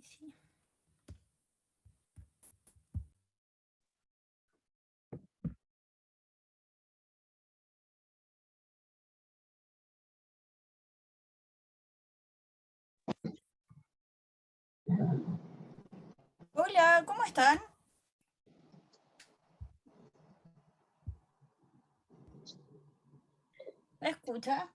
Sí. Hola, ¿cómo están? ¿Me escucha?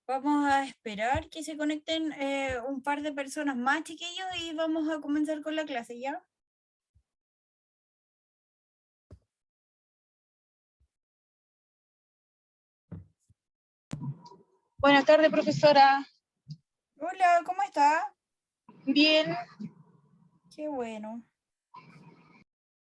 Vamos a esperar que se conecten un par de personas más, chiquillos, y vamos a comenzar con la clase, ¿ya? Buenas tardes, profesora. Hola, ¿cómo está? Bien. Qué bueno.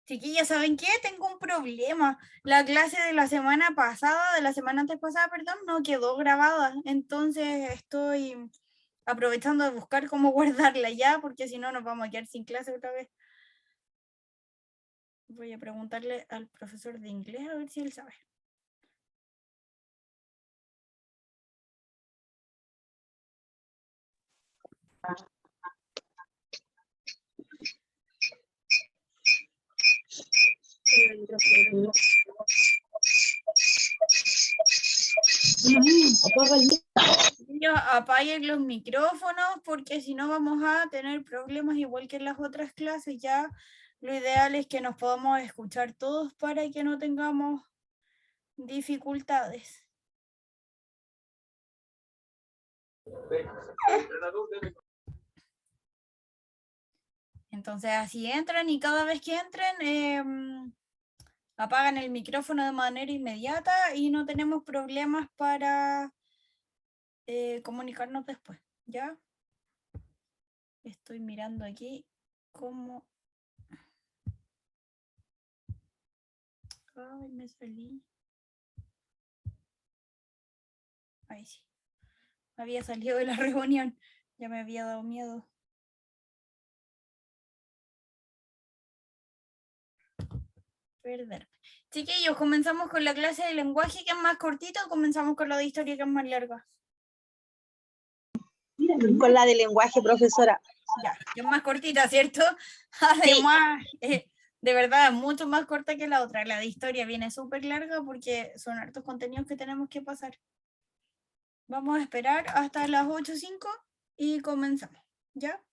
Chiquillas, ¿saben qué? Tengo un problema. La clase de la semana pasada, de la semana antes pasada, perdón, no quedó grabada. Entonces estoy aprovechando de buscar cómo guardarla ya, porque si no nos vamos a quedar sin clase otra vez. Voy a preguntarle al profesor de inglés a ver si él sabe. Niños, apaguen los micrófonos porque si no vamos a tener problemas igual que en las otras clases. Ya lo ideal es que nos podamos escuchar todos para que no tengamos dificultades. Entonces así entran y cada vez que entren apagan el micrófono de manera inmediata y no tenemos problemas para comunicarnos después, ¿ya? Estoy mirando aquí cómo... Ay, me salí. Ahí sí. Había salido de la reunión. Ya me había dado miedo. Perder. Chiquillos, comenzamos con la clase de lenguaje que es más cortita o comenzamos con la de historia que es más larga. Con la de lenguaje, profesora. Ya, que es más cortita, ¿cierto? Además, de verdad, mucho más corta que la otra. La de historia viene súper larga porque son hartos contenidos que tenemos que pasar. Vamos a esperar hasta las 8:05 y comenzamos, ¿ya?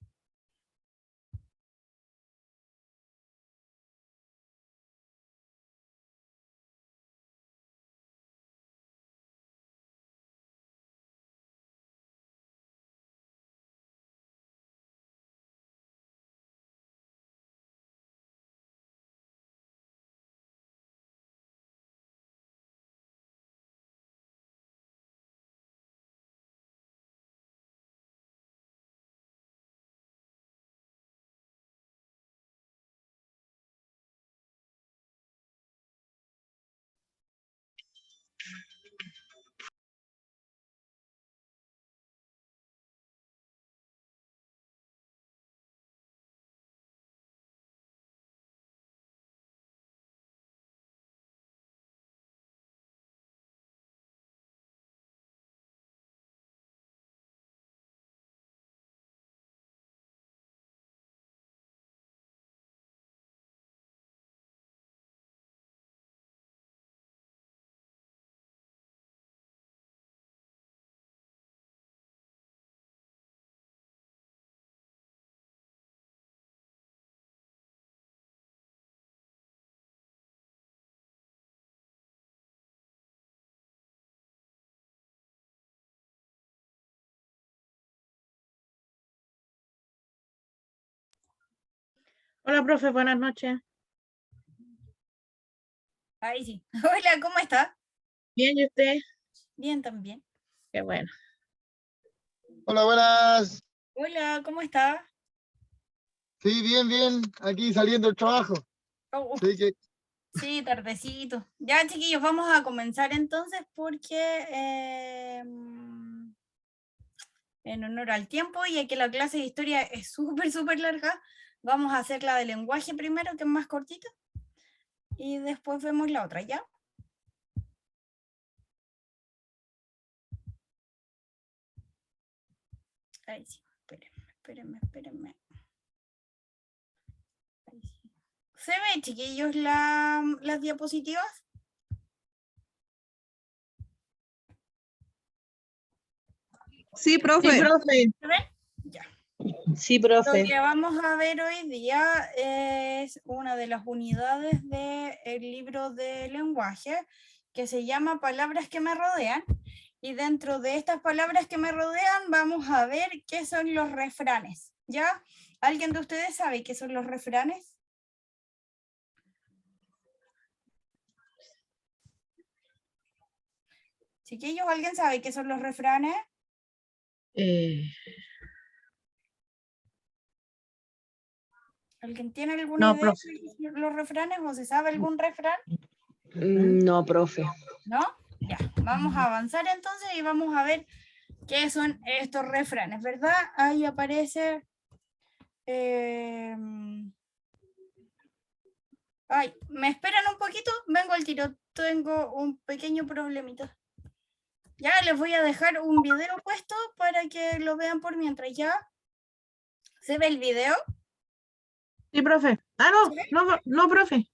Hola, profe, buenas noches. Ahí sí. Hola, ¿cómo está? Bien, ¿y usted? Bien también. Qué bueno. Hola, buenas. Hola, ¿cómo está? Sí, bien, bien. Aquí saliendo del trabajo. Oh, Sí, que Sí, tardecito. Ya, chiquillos, vamos a comenzar entonces porque en honor al tiempo y a que la clase de historia es súper larga, vamos a hacer la de lenguaje primero, que es más cortita, y después vemos la otra, ¿ya? Ahí sí, espérenme. Ahí sí. ¿Se ve, chiquillos, las diapositivas? Sí, profe. Sí, profe. ¿Se ven? Ya. Sí, Lo profe. que vamos a ver hoy día es una de las unidades del libro de lenguaje que se llama Palabras que me rodean. Y dentro de estas palabras que me rodean vamos a ver qué son los refranes. ¿Ya? ¿Alguien de ustedes sabe qué son los refranes? Chiquillos, ¿alguien sabe qué son los refranes? ¿Alguien tiene alguna No, idea profe. de los refranes o se sabe algún refrán? No, profe. ¿No? Ya, vamos a avanzar entonces y vamos a ver qué son estos refranes, ¿verdad? Ahí aparece... Ay, ¿me esperan un poquito? Vengo al tiro, tengo un pequeño problemita. Ya les voy a dejar un video puesto para que lo vean por mientras. ¿Ya? ¿Se ve el video? Sí, profe. Ah, no, ¿Sí? no, profe.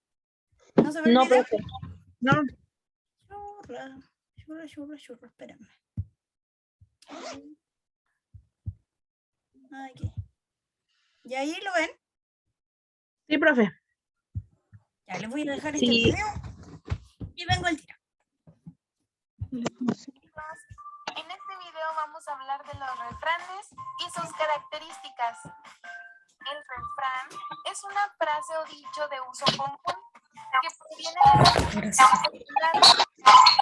¿No se ve el No, video? profe. No. Churra, espérenme. Aquí. ¿Y ahí lo ven? Sí, profe. Ya, les voy a dejar este Sí. video y vengo al tiro. En este video vamos a hablar de los refranes y sus características. El refrán es una frase o dicho de uso común que proviene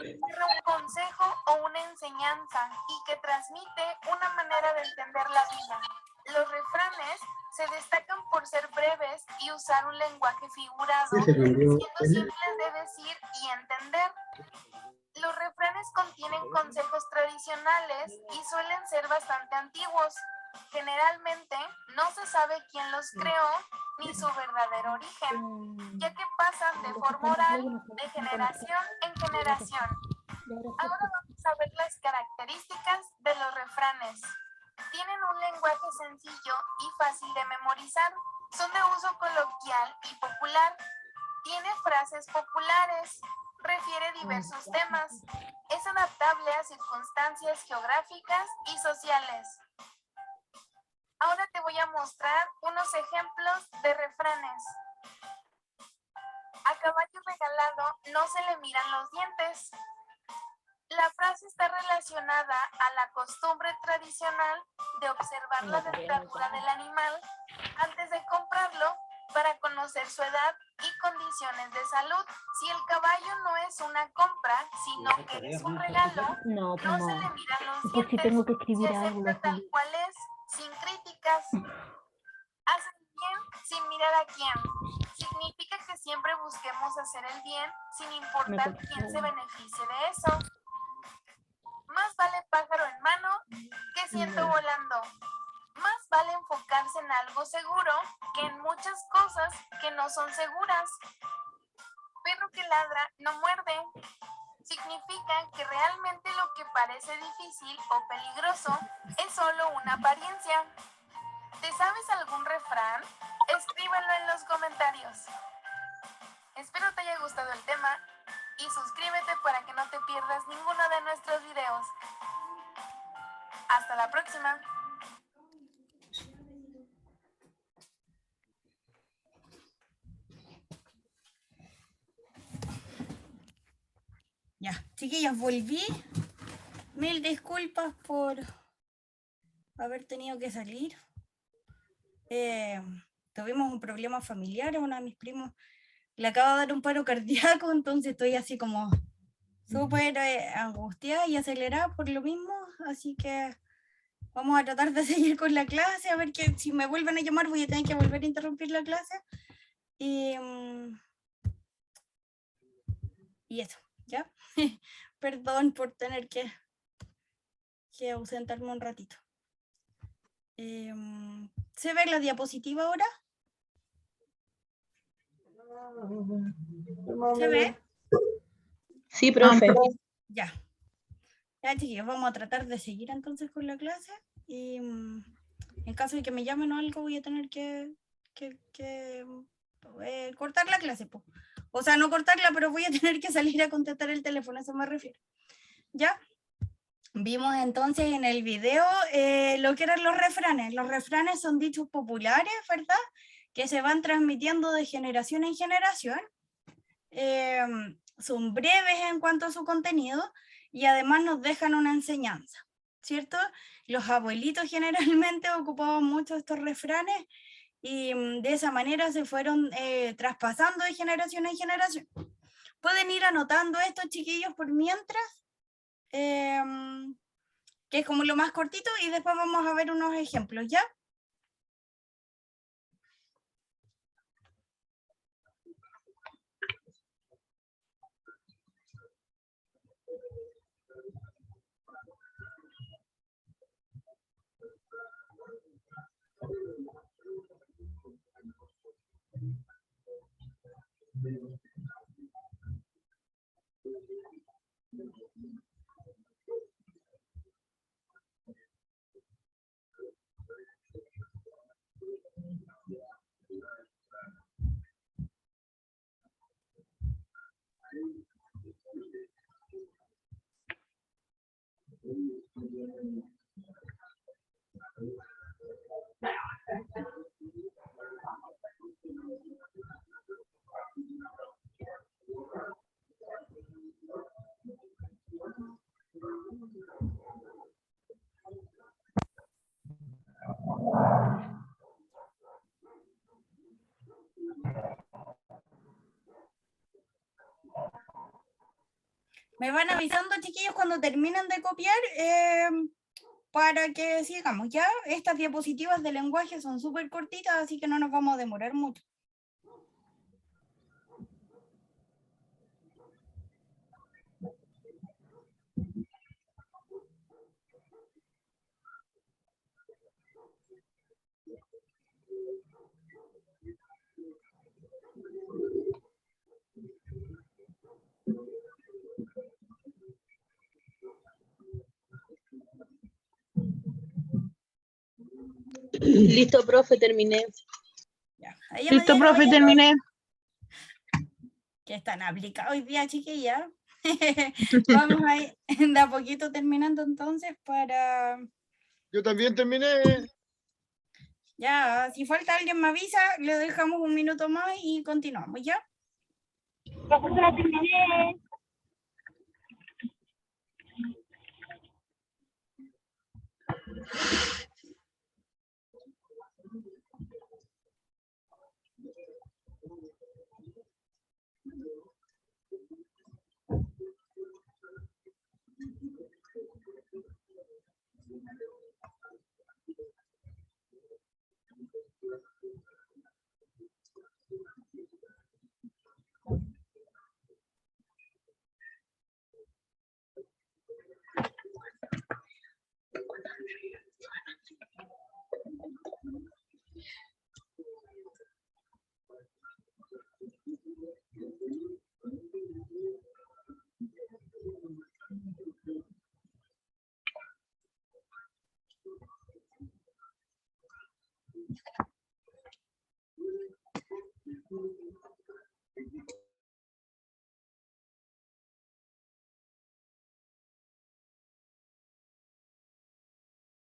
de un consejo o una enseñanza y que transmite una manera de entender la vida. Los refranes se destacan por ser breves y usar un lenguaje figurado, siendo simples de decir y entender. Los refranes contienen consejos tradicionales y suelen ser bastante antiguos. Generalmente no se sabe quién los creó ni su verdadero origen, ya que pasan de forma oral de generación en generación. Ahora vamos a ver las características de los refranes. Tienen un lenguaje sencillo y fácil de memorizar. Son de uso coloquial y popular. Tiene frases populares. Refiere diversos temas. Es adaptable a circunstancias geográficas y sociales. Ahora te voy a mostrar unos ejemplos de refranes. A caballo regalado no se le miran los dientes. La frase está relacionada a la costumbre tradicional de observar la dentadura del animal antes de comprarlo para conocer su edad y condiciones de salud. Si el caballo no es una compra, sino que es un regalo, no se le miran los dientes. Si tengo que escribir se algo acepta así. tal cual es, sin críticas. Hacen bien sin mirar a quién. Significa que siempre busquemos hacer el bien sin importar quién se beneficie de eso. Más vale pájaro en mano que ciento volando. Más vale enfocarse en algo seguro que en muchas cosas que no son seguras. Perro que ladra no muerde. Significa que realmente lo que parece difícil o peligroso es solo una apariencia. ¿Te sabes algún refrán? Escríbelo en los comentarios. Espero te haya gustado el tema y suscríbete para que no te pierdas ninguno de nuestros videos. Hasta la próxima. Ya, chiquillos, volví. Mil disculpas por haber tenido que salir. Tuvimos un problema familiar, a uno de mis primos le acaba de dar un paro cardíaco, entonces estoy así como súper angustiada y acelerada por lo mismo, así que vamos a tratar de seguir con la clase, a ver que si me vuelven a llamar voy a tener que volver a interrumpir la clase. Y Y eso, ¿ya? Perdón por tener que ausentarme un ratito. ¿Se ve la diapositiva ahora? ¿Se ve? Sí, profe. Ya. Ya, chiquillos, vamos a tratar de seguir entonces con la clase. Y en caso de que me llamen o algo, voy a tener que cortar la clase, po. O sea, no cortarla, pero voy a tener que salir a contestar el teléfono, a eso me refiero. ¿Ya? Vimos entonces en el video lo que eran los refranes. Los refranes son dichos populares, ¿verdad? Que se van transmitiendo de generación en generación. Son breves en cuanto a su contenido y además nos dejan una enseñanza, ¿cierto? Los abuelitos generalmente ocupaban mucho estos refranes y de esa manera se fueron traspasando de generación en generación. Pueden ir anotando estos chiquillos por mientras, que es como lo más cortito, y después vamos a ver unos ejemplos, ¿ya? Me van avisando, chiquillos, cuando terminen de copiar para que sigamos, ¿ya? Estas diapositivas de lenguaje son súper cortitas, así que no nos vamos a demorar mucho. Listo, profe, terminé. Ya. Ahí Listo, me profe, terminé. que están aplicados hoy día, chiquillas. Vamos a ir de a poquito terminando entonces para... Yo también terminé. Ya, si falta alguien me avisa, le dejamos un minuto más y continuamos, ¿ya? Profesora, terminé.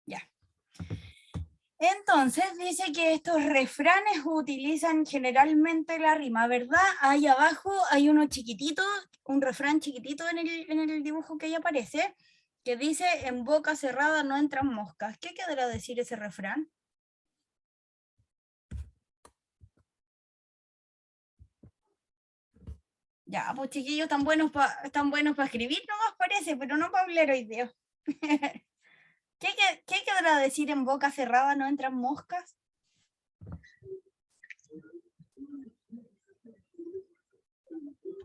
Ya. Entonces dice que estos refranes utilizan generalmente la rima, ¿verdad? Ahí abajo hay uno chiquitito, un refrán chiquitito en el dibujo que ahí aparece, que dice, en boca cerrada no entran moscas. ¿Qué querrá decir ese refrán? Ya, pues chiquillos, están buenos para escribir, nomás parece, pero no para hablar hoy día. ¿Qué querrá decir en boca cerrada no entran moscas?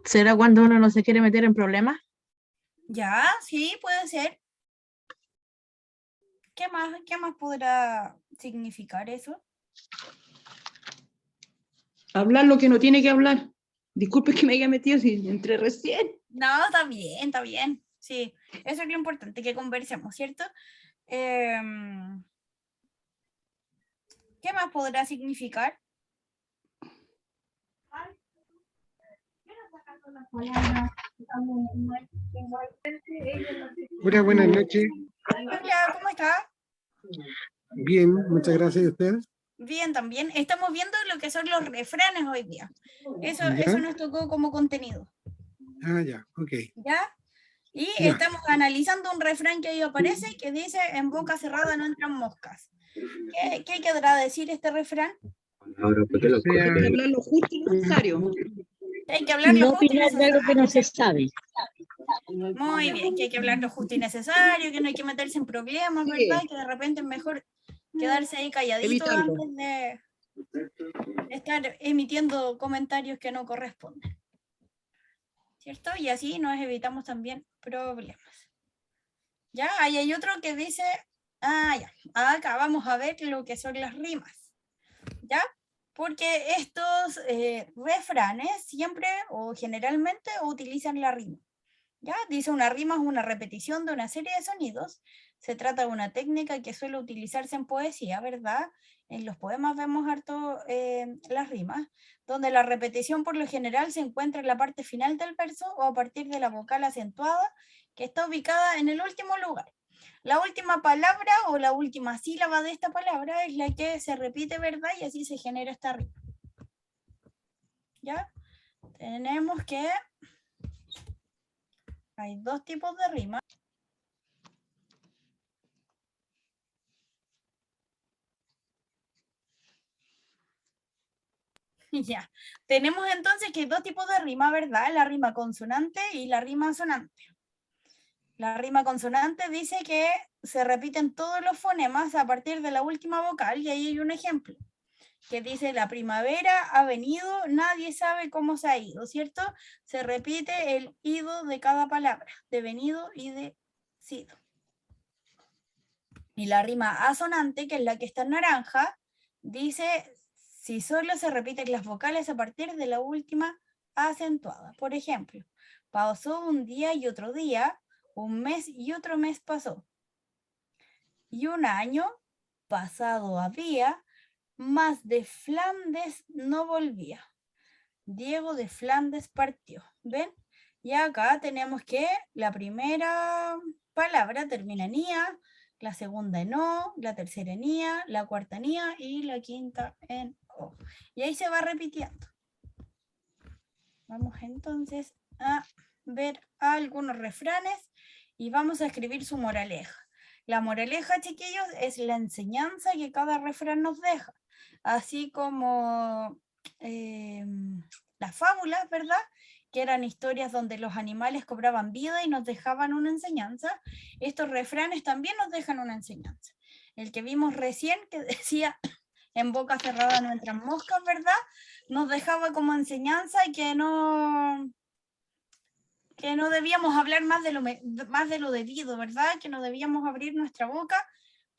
¿Será cuando uno no se quiere meter en problemas? Ya, sí, puede ser. ¿Qué más podrá significar eso? Hablar lo que no tiene que hablar. Disculpe que me haya metido si entré recién. No, está bien, está bien. Sí, eso es lo importante, que conversemos, ¿cierto? ¿Qué más podrá significar? Hola, buenas noches. Hola, ¿cómo está? Bien, muchas gracias. ¿Y usted? Bien, también. Estamos viendo lo que son los refranes hoy día. Eso ¿Ya? nos tocó como contenido, Ah, ya, ok. ¿ya? Y Ya. estamos analizando un refrán que ahí aparece que dice, en boca cerrada no entran moscas. ¿Qué querrá decir este refrán? O sea, Hay que hablar lo justo y necesario. Hay que hablar lo No justo y opinar de algo que necesario. no se sabe. Muy bien, que hay que hablar lo justo y necesario, que no hay que meterse en problemas, Sí. ¿verdad? Que de repente es mejor quedarse ahí calladito Evitarlo. antes de estar emitiendo comentarios que no corresponden. ¿Cierto? Y así nos evitamos también problemas. Ya, ahí hay otro que dice, ya, acá vamos a ver lo que son las rimas. ¿Ya? Porque estos refranes siempre o generalmente utilizan la rima. ¿Ya? Dice una rima es una repetición de una serie de sonidos. Se trata de una técnica que suele utilizarse en poesía, ¿verdad? En los poemas vemos harto las rimas, donde la repetición por lo general se encuentra en la parte final del verso o a partir de la vocal acentuada que está ubicada en el último lugar. La última palabra o la última sílaba de esta palabra es la que se repite, ¿verdad? Y así se genera esta rima. ¿Ya? Tenemos que hay dos tipos de rima. Ya, tenemos entonces que hay dos tipos de rima, ¿verdad? La rima consonante y la rima asonante. La rima consonante dice que se repiten todos los fonemas a partir de la última vocal y ahí hay un ejemplo que dice la primavera ha venido, nadie sabe cómo se ha ido, ¿cierto? Se repite el ido de cada palabra, de venido y de sido. Y la rima asonante, que es la que está en naranja, dice si solo se repiten las vocales a partir de la última acentuada. Por ejemplo, pasó un día y otro día, un mes y otro mes pasó. Y un año pasado había, mas de Flandes no volvía. Diego de Flandes partió. ¿Ven? Y acá tenemos que la primera palabra termina en ia, la segunda en o, la tercera en ia, la cuarta en ia y la quinta en o. Y ahí se va repitiendo. Vamos entonces a ver algunos refranes y vamos a escribir su moraleja. La moraleja, chiquillos, es la enseñanza que cada refrán nos deja, así como las fábulas, ¿verdad? Que eran historias donde los animales cobraban vida y nos dejaban una enseñanza. Estos refranes también nos dejan una enseñanza. El que vimos recién, que decía, en boca cerrada no entran moscas, ¿verdad? Nos dejaba como enseñanza que no debíamos hablar más de lo debido, ¿verdad? Que no debíamos abrir nuestra boca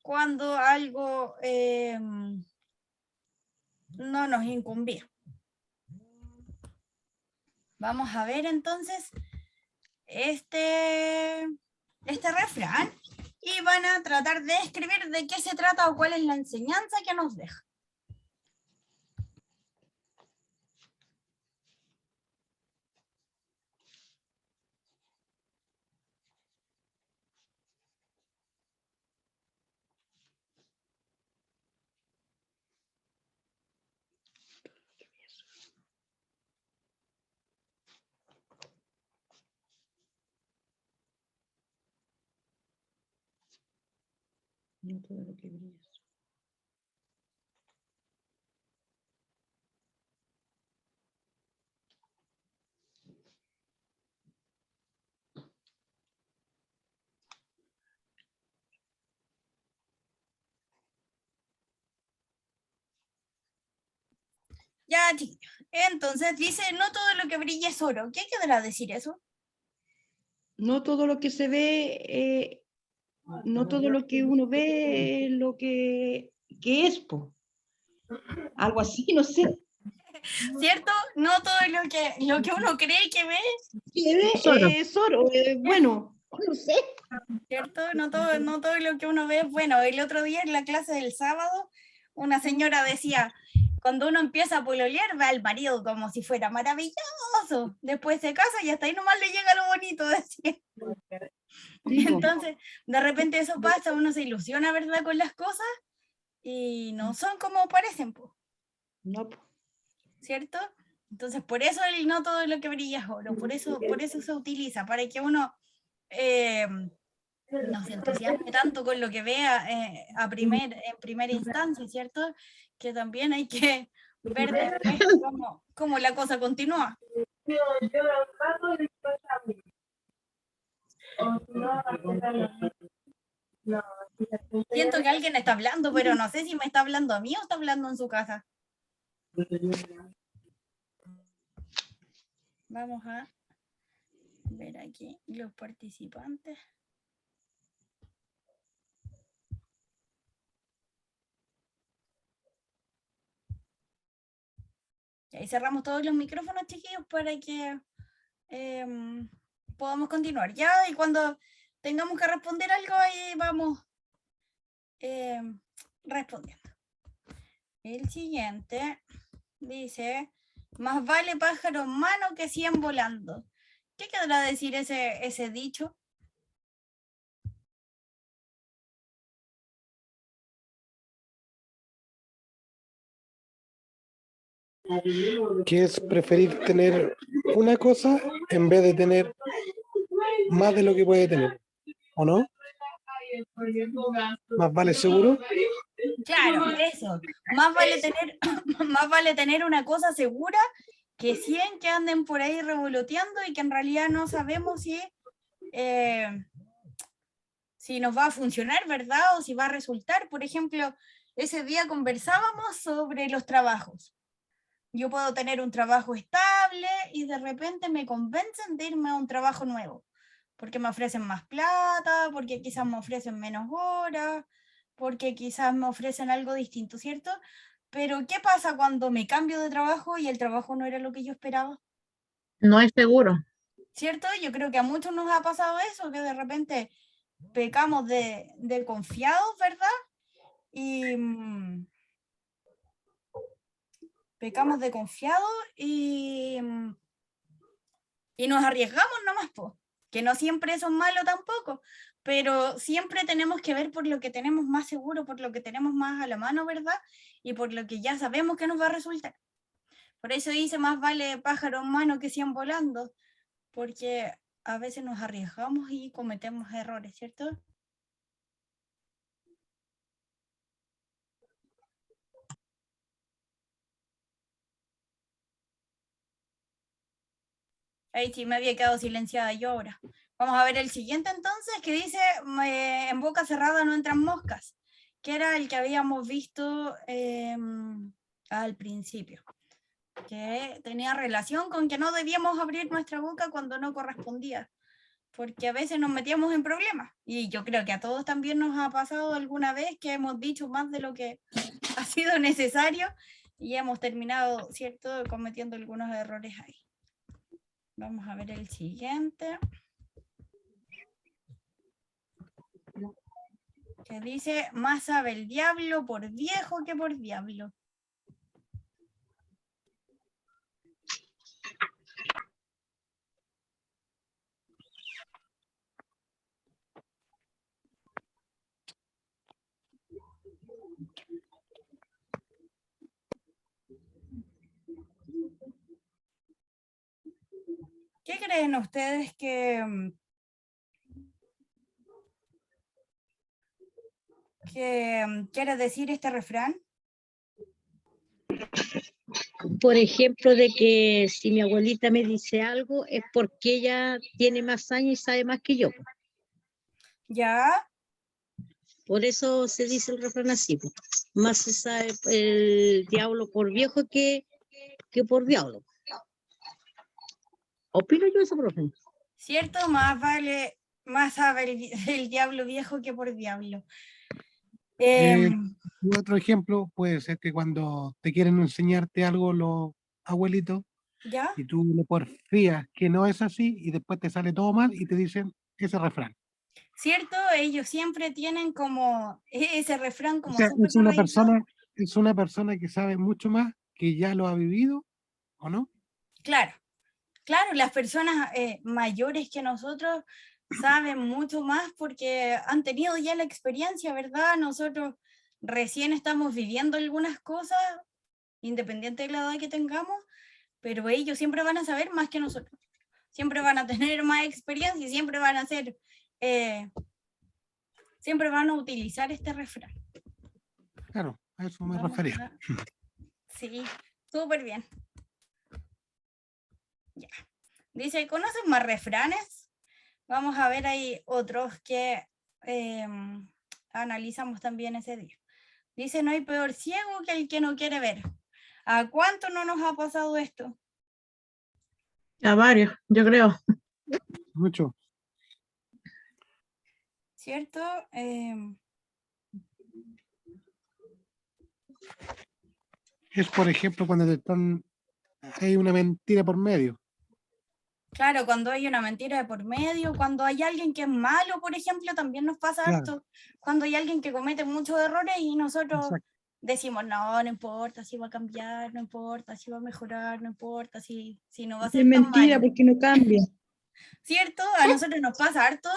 cuando algo no nos incumbía. Vamos a ver entonces este refrán y van a tratar de escribir de qué se trata o cuál es la enseñanza que nos deja. No todo lo que brilla. Ya, chiquillos. Entonces dice, no todo lo que brilla es oro. ¿Qué querrá decir eso? No todo lo que se ve, no todo lo que uno ve es lo que es, po. Algo así, no sé. ¿Cierto? No todo lo que uno cree que ve, ¿Qué ve? Oro. Es oro. Bueno, no sé. ¿cierto? No todo lo que uno ve es bueno. El otro día en la clase del sábado, una señora decía, cuando uno empieza a pololear, ve al marido como si fuera maravilloso. Después se casa y hasta ahí nomás le llega lo bonito, decía. Digo, Entonces, de repente eso pasa, uno se ilusiona, ¿verdad?, con las cosas y no son como parecen, po, no, po. ¿cierto? Entonces, por eso el no todo lo que brilla es oro, por eso se utiliza, para que uno no se entusiasme tanto con lo que vea en primera instancia, ¿cierto? Que también hay que ver después cómo la cosa continúa. Siento que alguien está hablando, pero no sé si me está hablando a mí o está hablando en su casa. Vamos a ver aquí los participantes. Y ahí cerramos todos los micrófonos, chiquillos, para que podamos continuar. Ya, y cuando tengamos que responder algo, ahí vamos respondiendo. El siguiente dice, más vale pájaro en mano que 100 volando. ¿Qué querrá decir ese dicho? Que es preferir tener una cosa en vez de tener más de lo que puede tener, ¿o no? Más vale seguro. Claro, eso. Más vale tener, más vale tener una cosa segura que 100 que anden por ahí revoloteando y que en realidad no sabemos si nos va a funcionar, ¿verdad? O si va a resultar. Por ejemplo, ese día conversábamos sobre los trabajos. Yo puedo tener un trabajo estable y de repente me convencen de irme a un trabajo nuevo, porque me ofrecen más plata, porque quizás me ofrecen menos horas, porque quizás me ofrecen algo distinto, ¿cierto? Pero ¿qué pasa cuando me cambio de trabajo y el trabajo no era lo que yo esperaba? No es seguro. ¿Cierto? Yo creo que a muchos nos ha pasado eso, que de repente pecamos de confiados, ¿verdad? Y pecamos de confiados y nos arriesgamos nomás, po. Que no siempre eso es malo tampoco, pero siempre tenemos que ver por lo que tenemos más seguro, por lo que tenemos más a la mano, ¿verdad? Y por lo que ya sabemos que nos va a resultar. Por eso dice, más vale pájaro en mano que 100 volando, porque a veces nos arriesgamos y cometemos errores, ¿cierto? Ahí sí me había quedado silenciada yo ahora. Vamos a ver el siguiente entonces, que dice, en boca cerrada no entran moscas, que era el que habíamos visto al principio, que tenía relación con que no debíamos abrir nuestra boca cuando no correspondía, porque a veces nos metíamos en problemas. Y yo creo que a todos también nos ha pasado alguna vez que hemos dicho más de lo que ha sido necesario y hemos terminado, ¿cierto?, cometiendo algunos errores ahí. Vamos a ver el siguiente. Que dice, más sabe el diablo por viejo que por diablo. ¿Qué creen ustedes que quiere decir este refrán? Por ejemplo, de que si mi abuelita me dice algo es porque ella tiene más años y sabe más que yo. ¿Ya? Por eso se dice el refrán así, pues. Más se sabe el diablo por viejo que que por diablo. Opino yo eso, profe. ¿Cierto? Más sabe el diablo viejo que por diablo. Y otro ejemplo puede ser que cuando te quieren enseñarte algo los abuelitos ¿Ya? y tú le porfías que no es así y después te sale todo mal y te dicen ese refrán. ¿Cierto? Ellos siempre tienen como ese refrán O como sea, súper es una persona que sabe mucho más, que ya lo ha vivido, ¿o no? Claro, claro, las personas mayores que nosotros saben mucho más porque han tenido ya la experiencia, ¿verdad? Nosotros recién estamos viviendo algunas cosas, independiente de la edad que tengamos, pero ellos siempre van a saber más que nosotros. Siempre van a tener más experiencia y siempre van a ser, siempre van a utilizar este refrán. Claro, a eso me Vamos refería. a- Sí, súper bien. Ya. Dice, ¿conocen más refranes? Vamos a ver ahí otros que analizamos también ese día. Dice, no hay peor ciego que el que no quiere ver. ¿A cuánto no nos ha pasado esto? A varios, yo creo. Mucho. ¿Cierto? Es, por ejemplo, cuando hay una mentira por medio. Claro, cuando hay una mentira de por medio, cuando hay alguien que es malo, por ejemplo, también nos pasa Claro. harto. Cuando hay alguien que comete muchos errores y nosotros Exacto. decimos, no importa si va a cambiar, no importa si va a mejorar, no importa si no va a Es ser tan mentira malo. porque no cambia. ¿Cierto? A nosotros nos pasa harto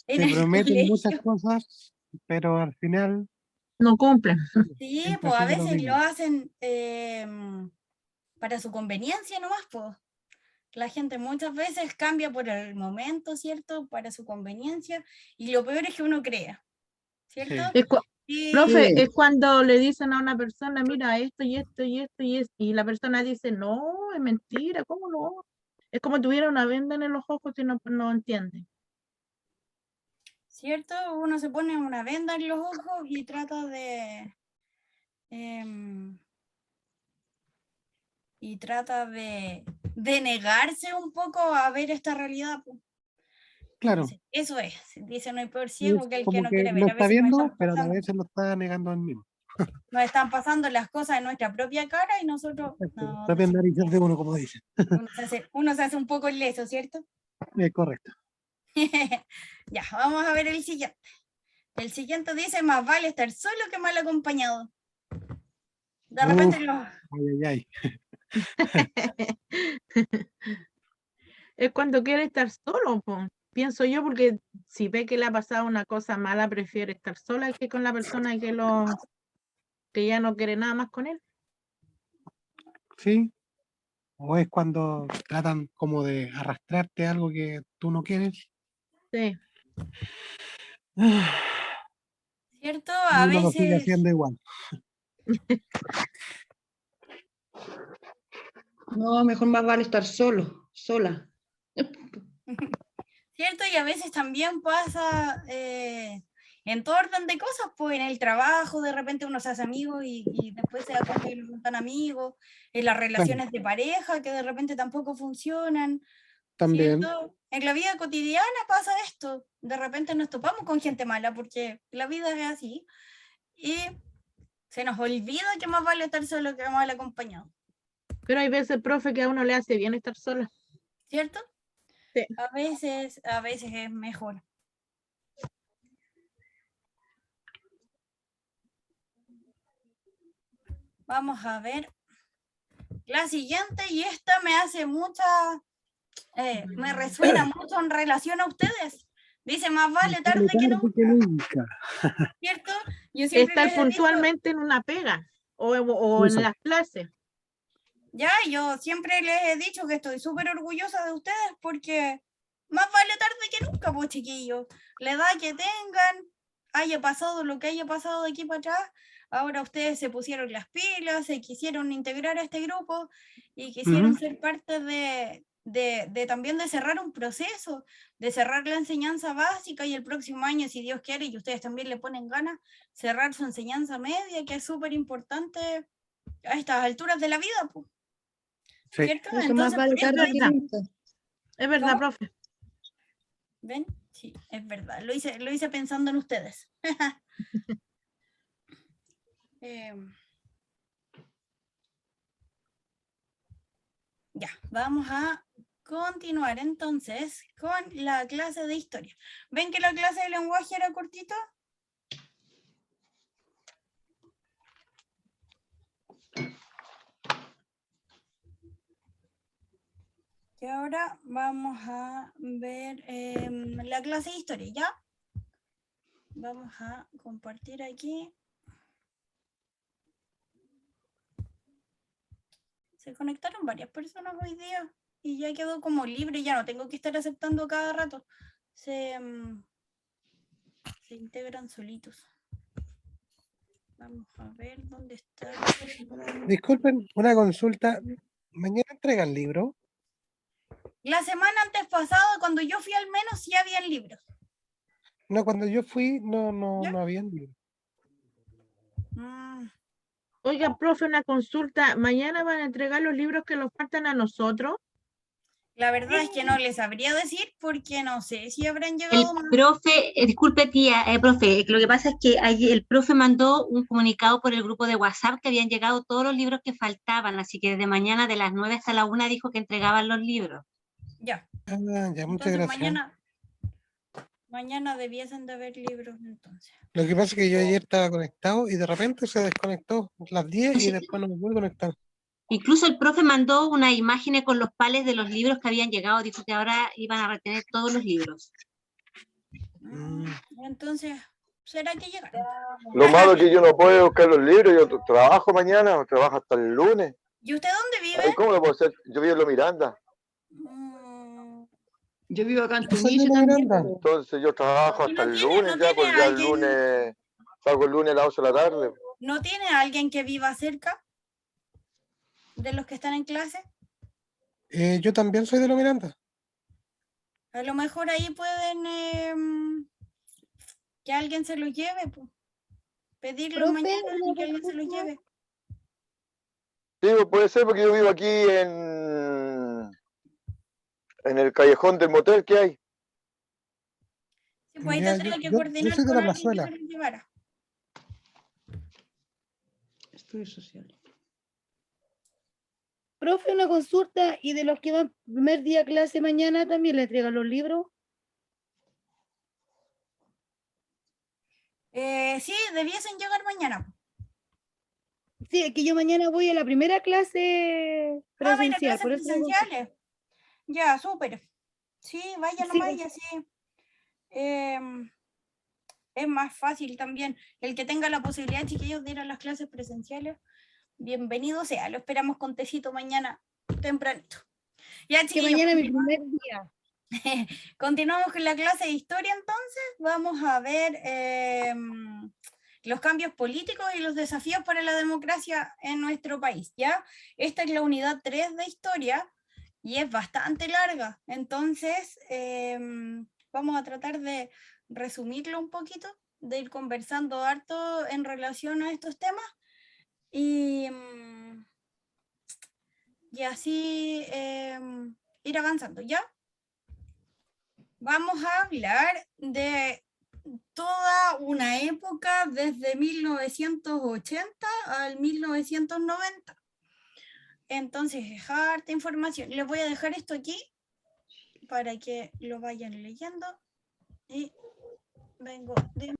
en Te el prometen muchas colegio. cosas, pero al final No cumplen. Sí, siempre pues a hacen lo veces lo mismo. hacen para su conveniencia nomás, pues. La gente muchas veces cambia por el momento, ¿cierto? Para su conveniencia. Y lo peor es que uno crea, ¿cierto? Sí. Es Y profe, es cuando le dicen a una persona, mira, esto y esto y esto y esto, y la persona dice, no, es mentira, ¿cómo no? Es como tuviera una venda en los ojos y no entiende. ¿cierto? Uno se pone una venda en los ojos y trata de negarse un poco a ver esta realidad, pues. Claro. Dice, eso es, dice, no hay peor Y ciego es que el que como no que quiere ver. lo A está veces viendo, pero a la vez se lo está negando al mismo. nos están pasando las cosas en nuestra propia cara y nosotros no Propias decimos narices de nada. uno, como dicen. Uno se hace un poco el leso, ¿cierto? Correcto. Ya, vamos a ver el siguiente. El siguiente dice, más vale estar solo que mal acompañado. De repente Uf, ay. Es cuando quiere estar solo, po. Pienso yo, porque si ve que le ha pasado una cosa mala, prefiere estar sola que con la persona que ya no quiere nada más con él. Sí. O es cuando tratan como de arrastrarte a algo que tú no quieres. Sí. ¿Cierto? Y A uno lo sigue veces, haciendo igual. No, mejor más vale estar solo, sola. ¿cierto? Y a veces también pasa en todo orden de cosas, pues en el trabajo de repente uno se hace amigo y después se da cuenta que no son tan amigos, en las relaciones de pareja que de repente tampoco funcionan, También. ¿cierto? En la vida cotidiana pasa esto, de repente nos topamos con gente mala porque la vida es así y se nos olvida que más vale estar solo que mal acompañado, Pero hay veces, profe, que a uno le hace bien estar sola. ¿cierto? Sí. A veces es mejor. Vamos a ver la siguiente, y esta me hace me resuena mucho en relación a ustedes. Dice, más vale tarde que nunca, ¿cierto? Yo siempre Estar les he dicho, puntualmente en una pega o en Eso. las clases. yo siempre les he dicho que estoy súper orgullosa de ustedes porque más vale tarde que nunca, pues chiquillos. La edad que tengan, haya pasado lo que haya pasado de aquí para atrás, ahora ustedes se pusieron las pilas, se quisieron integrar a este grupo y quisieron ser parte también de cerrar un proceso, de cerrar la enseñanza básica y el próximo año, si Dios quiere y ustedes también le ponen ganas, cerrar su enseñanza media, que es súper importante a estas alturas de la vida, pues. Sí. ¿cierto? Por eso más Entonces, vale por eso tarde que verdad. nunca. Es verdad, ¿Cómo? profe. ¿Ven? Sí, es verdad. Lo hice pensando en ustedes. Ya, vamos a continuar entonces con la clase de historia. ¿Ven que la clase de lenguaje era cortita? Y ahora vamos a ver la clase de historia, ¿ya? Vamos a compartir aquí. Se conectaron varias personas hoy día y ya quedó como libre, ya no tengo que estar aceptando cada rato. Se integran solitos. Vamos a ver dónde está. Disculpen, una consulta. ¿Mañana entregan libro? La semana antes pasada, cuando yo fui al menos, sí habían libros. No, cuando yo fui no ¿Ya? habían libro. Mm, Oiga, profe, una consulta. ¿Mañana van a entregar los libros que nos faltan a nosotros? La verdad es que no les sabría decir porque no sé si habrán El llegado más. profe, disculpe tía, profe, lo que pasa es que ayer el profe mandó un comunicado por el grupo de WhatsApp que habían llegado todos los libros que faltaban, así que desde mañana de las 9 hasta la 1 dijo que entregaban los libros. Ya. Ah, ya, muchas Entonces gracias. mañana debiesen de haber libros entonces. Lo que pasa es que yo ayer estaba conectado y de repente se desconectó las 10 y después no me pude conectar. Incluso el profe mandó unas imágenes con los pales de los libros que habían llegado, dijo que ahora iban a retener todos los libros. Entonces, ¿será que llegaron? Lo malo es que yo no puedo buscar los libros, yo trabajo mañana, o trabajo hasta el lunes. ¿Y usted dónde Ay, vive? ¿cómo lo puedo hacer? Yo vivo en Lo Miranda, Mm, Yo vivo acá en Yo soy de Tumice Lo también. Miranda. Pero entonces yo trabajo ¿Y hasta no el tiene, lunes ya, pues ya el lunes, salgo el lunes a las 8 de la tarde. ¿no tiene alguien que viva cerca de los que están en clase? Yo también soy de Lo Miranda. A lo mejor ahí pueden que alguien se los lleve, pues. Pedirlos Profe, mañana una y que alguien se los consulta. lleve. Sí, pues puede ser porque yo vivo aquí en el callejón del motel que hay. Sí, pues ahí Ya, tendría que yo coordinar soy de con La alguien que Plazuela. se los llevara. estudios sociales. Profe, una consulta. ¿Y de los que van primer día a clase mañana también le entregan los libros? Sí, debiesen llegar mañana. Sí, es que yo mañana voy a la primera clase Ah, va a ir a presencial, clases por eso la consulta. presenciales. Ya, súper. Sí, vaya Sí, nomás y así. Es más fácil también. El que tenga la posibilidad, chiquillos, de ir a las clases presenciales, bienvenido sea. Lo esperamos con tecito mañana tempranito. Ya, que chiquillos, mañana es mi primer día. continuamos con la clase de historia entonces. Vamos a ver los cambios políticos y los desafíos para la democracia en nuestro país, ¿ya? Esta es la unidad 3 de historia y es bastante larga. Entonces, vamos a tratar de resumirlo un poquito, de ir conversando harto en relación a estos temas y así ir avanzando, ¿ya? Vamos a hablar de toda una época desde 1980 al 1990. Entonces, es harta información. Les voy a dejar esto aquí para que lo vayan leyendo y vengo de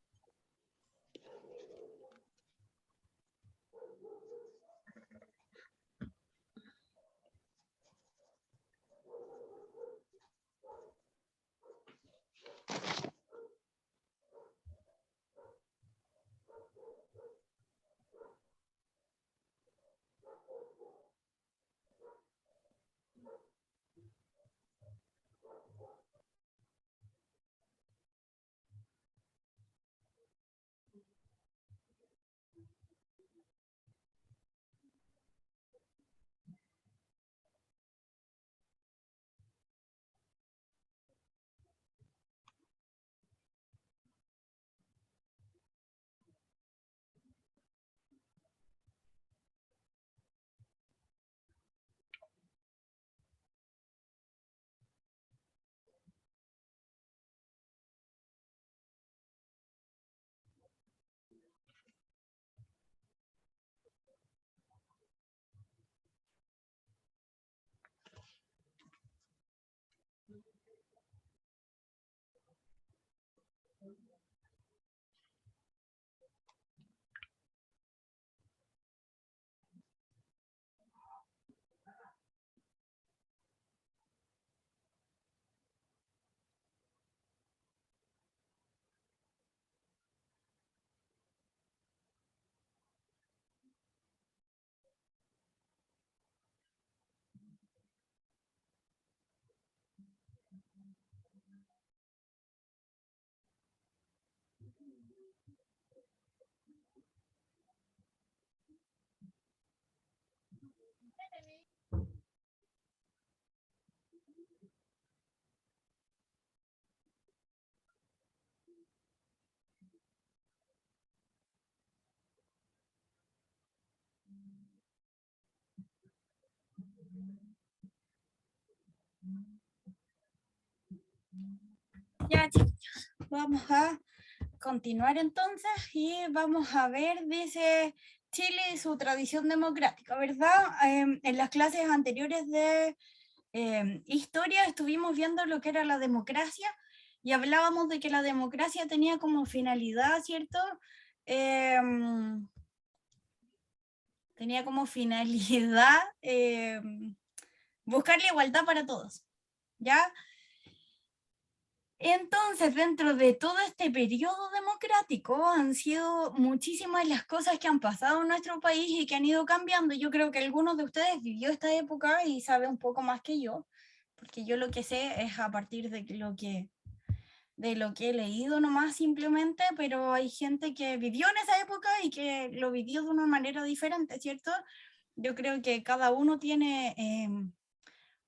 Ya, chicos, vamos a continuar entonces y vamos a ver, dice Chile y su tradición democrática, ¿verdad? En las clases anteriores de historia estuvimos viendo lo que era la democracia y hablábamos de que la democracia tenía como finalidad, ¿cierto? Tenía como finalidad buscar la igualdad para todos, ¿ya? Entonces, dentro de todo este periodo democrático han sido muchísimas las cosas que han pasado en nuestro país y que han ido cambiando. Yo creo que algunos de ustedes vivió esta época y sabe un poco más que yo, porque yo lo que sé es a partir de lo que he leído nomás simplemente, pero hay gente que vivió en esa época y que lo vivió de una manera diferente, ¿cierto? Yo creo que cada uno tiene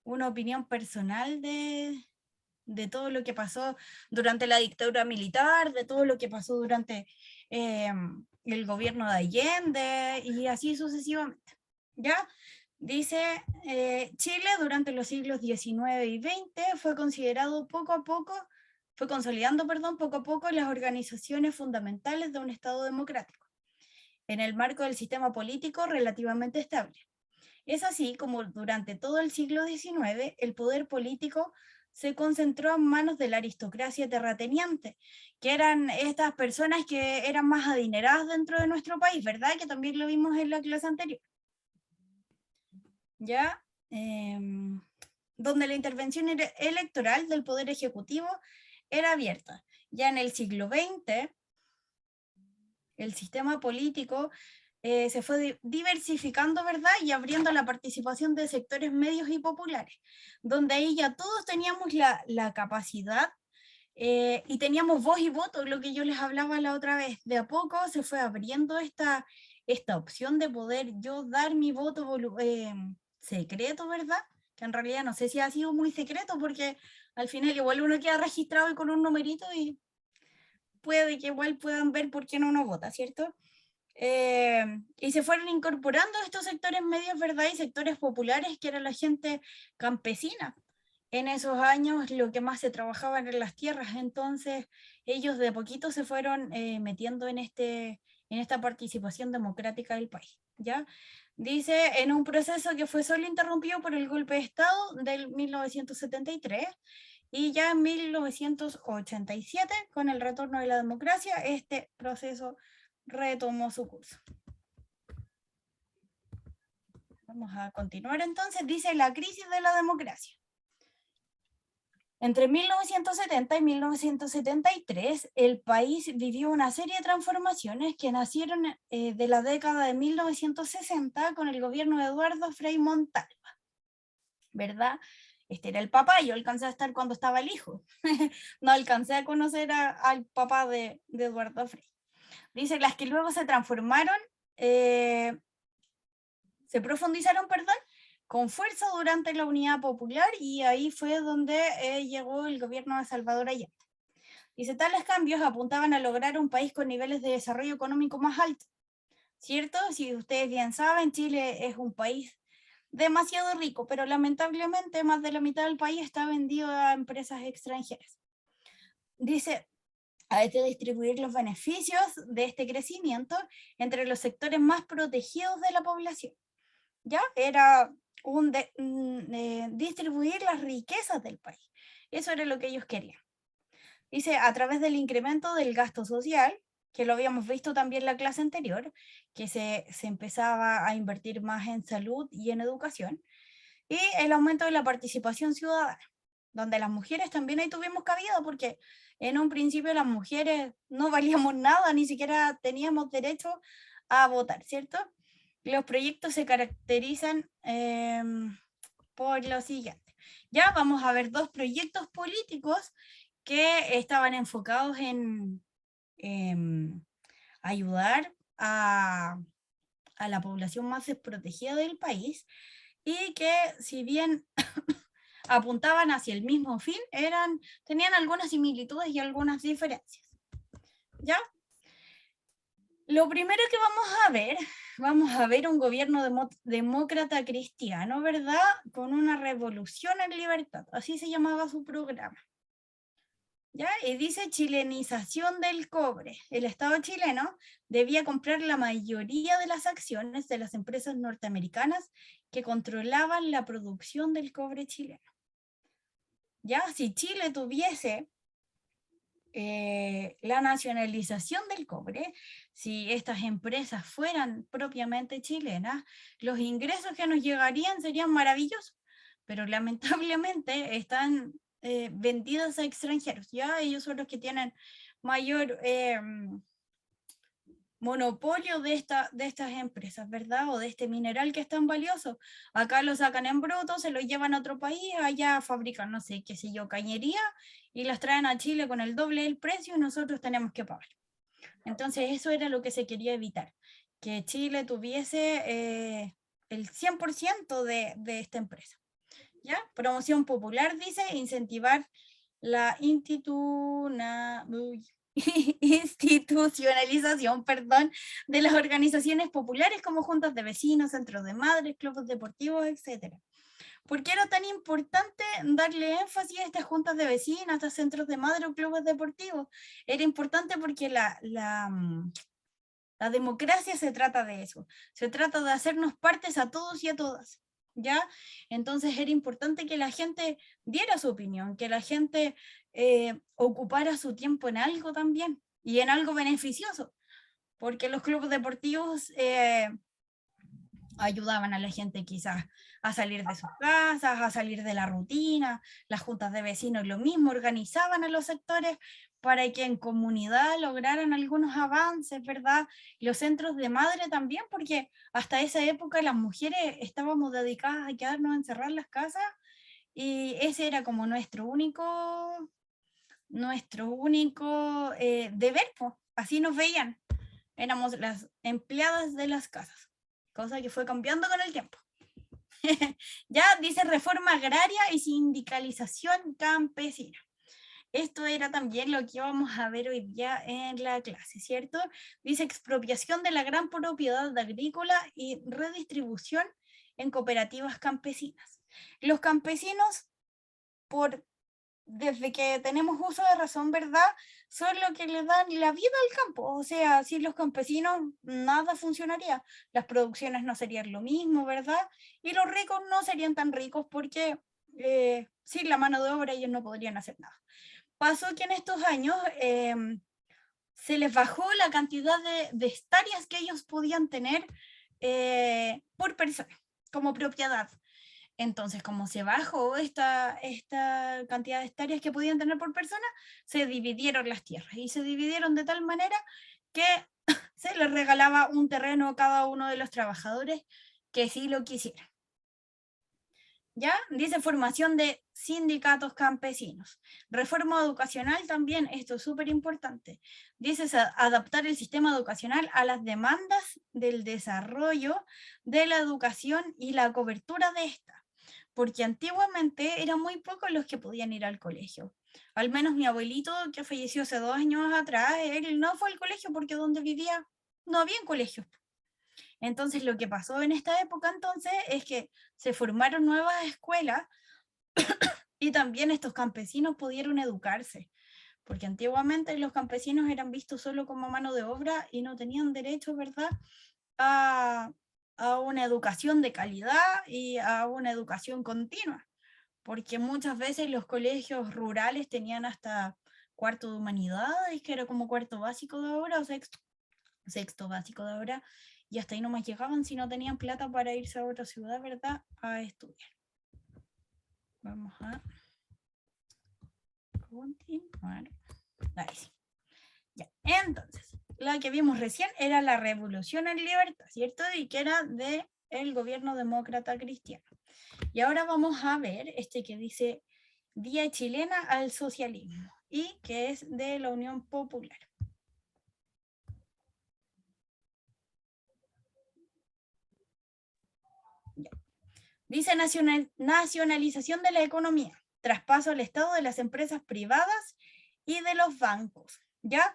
una opinión personal de todo lo que pasó durante la dictadura militar, de todo lo que pasó durante el gobierno de Allende y así sucesivamente. ¿Ya? Dice, Chile durante los siglos XIX y XX fue considerado fue consolidando, poco a poco las organizaciones fundamentales de un Estado democrático, en el marco del sistema político relativamente estable. Es así como durante todo el siglo XIX el poder político se concentró en manos de la aristocracia terrateniente, que eran estas personas que eran más adineradas dentro de nuestro país, ¿verdad? Que también lo vimos en la clase anterior. ¿Ya? Donde la intervención electoral del poder ejecutivo era abierta. Ya en el siglo XX, el sistema político se fue diversificando, ¿verdad? Y abriendo la participación de sectores medios y populares, donde ahí ya todos teníamos la capacidad y teníamos voz y voto, lo que yo les hablaba la otra vez. De a poco se fue abriendo esta opción de poder yo dar mi voto secreto, ¿verdad? Que en realidad no sé si ha sido muy secreto, porque al final igual uno queda registrado y con un numerito y puede que igual puedan ver por qué no uno vota, ¿cierto? Y se fueron incorporando estos sectores medios, ¿verdad? Y sectores populares, que era la gente campesina. En esos años lo que más se trabajaba eran las tierras, entonces ellos de poquito se fueron metiendo en esta participación democrática del país, ¿ya? Dice, en un proceso que fue solo interrumpido por el golpe de Estado del 1973, y ya en 1987, con el retorno de la democracia, este proceso retomó su curso. Vamos a continuar entonces. Dice, la crisis de la democracia. Entre 1970 y 1973, el país vivió una serie de transformaciones que nacieron de la década de 1960 con el gobierno de Eduardo Frei Montalva, ¿verdad? Este era el papá, yo alcancé a estar cuando estaba el hijo. No alcancé a conocer al papá de Eduardo Frei. Dice, las que luego se transformaron, se profundizaron, con fuerza durante la Unidad Popular, y ahí fue donde llegó el gobierno de Salvador Allende. Dice, tales cambios apuntaban a lograr un país con niveles de desarrollo económico más altos, ¿cierto? Si ustedes bien saben, Chile es un país demasiado rico, pero lamentablemente más de la mitad del país está vendido a empresas extranjeras. Dice, hay que distribuir los beneficios de este crecimiento entre los sectores más protegidos de la población. ¿Ya? Era distribuir las riquezas del país. Eso era lo que ellos querían. Dice, a través del incremento del gasto social, que lo habíamos visto también en la clase anterior, que se empezaba a invertir más en salud y en educación, y el aumento de la participación ciudadana, donde las mujeres también ahí tuvimos cabida, porque en un principio las mujeres no valíamos nada, ni siquiera teníamos derecho a votar, ¿cierto? Los proyectos se caracterizan por lo siguiente. Ya vamos a ver dos proyectos políticos que estaban enfocados ayudar a la población más desprotegida del país, y que si bien apuntaban hacia el mismo fin, tenían algunas similitudes y algunas diferencias. ¿Ya? Lo primero que vamos a ver un gobierno demócrata cristiano, ¿verdad? Con una revolución en libertad, así se llamaba su programa. ¿Ya? Y dice chilenización del cobre. El Estado chileno debía comprar la mayoría de las acciones de las empresas norteamericanas que controlaban la producción del cobre chileno. ¿Ya? Si Chile tuviese la nacionalización del cobre, si estas empresas fueran propiamente chilenas, los ingresos que nos llegarían serían maravillosos, pero lamentablemente están vendidas a extranjeros, ya ellos son los que tienen mayor monopolio de estas empresas, ¿verdad? O de este mineral que es tan valioso. Acá lo sacan en bruto, se lo llevan a otro país, allá fabrican, no sé, qué sé yo, cañería, y las traen a Chile con el doble del precio y nosotros tenemos que pagar. Entonces eso era lo que se quería evitar, que Chile tuviese el 100% de esta empresa. ¿Ya? Promoción popular, dice, incentivar la institucionalización, de las organizaciones populares como juntas de vecinos, centros de madres, clubes deportivos, etc. ¿Por qué era tan importante darle énfasis a estas juntas de vecinos, a estos centros de madres o clubes deportivos? Era importante porque la democracia se trata de eso, se trata de hacernos partes a todos y a todas. ¿Ya? Entonces era importante que la gente diera su opinión, que la gente ocupara su tiempo en algo también, y en algo beneficioso, porque los clubes deportivos ayudaban a la gente quizás a salir de sus casas, a salir de la rutina, las juntas de vecinos lo mismo, organizaban a los sectores para que en comunidad lograran algunos avances, ¿verdad? Los centros de madre también, porque hasta esa época las mujeres estábamos dedicadas a quedarnos encerradas en las casas, y ese era como nuestro único deber, pues. Así nos veían, éramos las empleadas de las casas, cosa que fue cambiando con el tiempo. Ya dice reforma agraria y sindicalización campesina. Esto era también lo que vamos a ver hoy día en la clase, ¿cierto? Dice expropiación de la gran propiedad agrícola y redistribución en cooperativas campesinas. Los campesinos, desde que tenemos uso de razón, ¿verdad?, son los que le dan la vida al campo. O sea, sin los campesinos nada funcionaría, las producciones no serían lo mismo, ¿verdad? Y los ricos no serían tan ricos porque sin la mano de obra ellos no podrían hacer nada. Pasó que en estos años se les bajó la cantidad de hectáreas que ellos podían tener por persona, como propiedad. Entonces, como se bajó esta cantidad de hectáreas que podían tener por persona, se dividieron las tierras, y se dividieron de tal manera que se les regalaba un terreno a cada uno de los trabajadores que sí lo quisieran. ¿Ya? Dice formación de sindicatos campesinos. Reforma educacional también, esto es súper importante. Dice adaptar el sistema educacional a las demandas del desarrollo de la educación y la cobertura de esta. Porque antiguamente eran muy pocos los que podían ir al colegio. Al menos mi abuelito, que falleció hace 2 años atrás, él no fue al colegio porque donde vivía no había colegios. Entonces lo que pasó en esta época entonces es que se formaron nuevas escuelas y también estos campesinos pudieron educarse, porque antiguamente los campesinos eran vistos solo como mano de obra y no tenían derecho, ¿verdad?, a una educación de calidad y a una educación continua, porque muchas veces los colegios rurales tenían hasta cuarto de humanidades, que era como cuarto básico de ahora, o sexto básico de ahora, y hasta ahí no más llegaban si no tenían plata para irse a otra ciudad, ¿verdad?, a estudiar. Vamos a continuar. Ahí sí. Ya. Entonces, la que vimos recién era la Revolución en Libertad, ¿cierto? Y que era del gobierno demócrata cristiano. Y ahora vamos a ver este que dice Vía Chilena al Socialismo, y que es de la Unión Popular. Dice nacionalización de la economía, traspaso al Estado de las empresas privadas y de los bancos, ¿ya?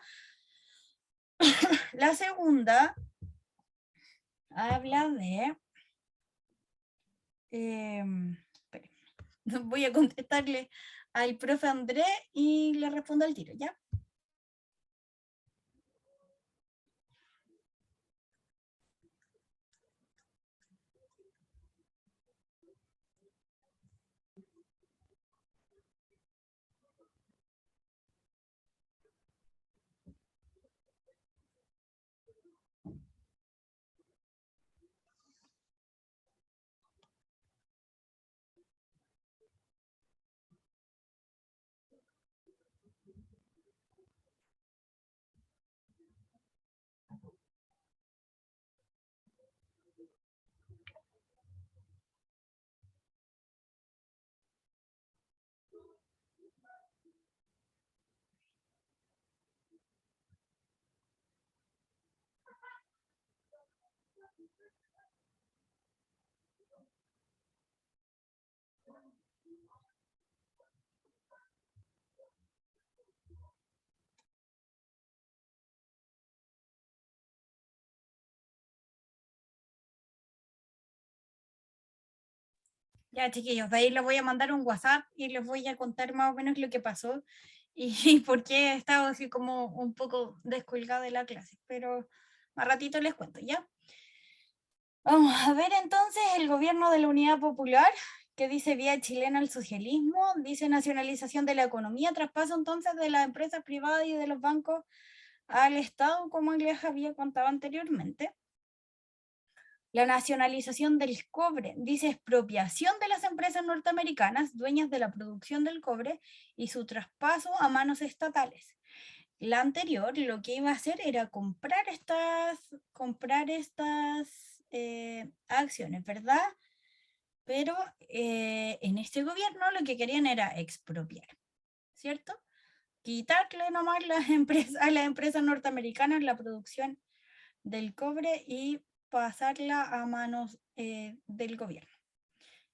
La segunda habla de... voy a contestarle al profe André y le respondo al tiro, ¿ya? Ya, chiquillos, de ahí les voy a mandar un WhatsApp y les voy a contar más o menos lo que pasó y por qué he estado así como un poco descolgada de la clase, pero más ratito les cuento, ¿ya? Vamos a ver entonces el gobierno de la Unidad Popular, que dice vía chilena al socialismo, dice nacionalización de la economía, traspaso entonces de las empresas privadas y de los bancos al Estado, como les había contado anteriormente. La nacionalización del cobre, dice expropiación de las empresas norteamericanas, dueñas de la producción del cobre, y su traspaso a manos estatales. La anterior lo que iba a hacer era comprar estas acciones, ¿verdad? Pero en este gobierno lo que querían era expropiar, ¿cierto? Quitarle nomás a las empresas norteamericanas la producción del cobre y pasarla a manos del gobierno.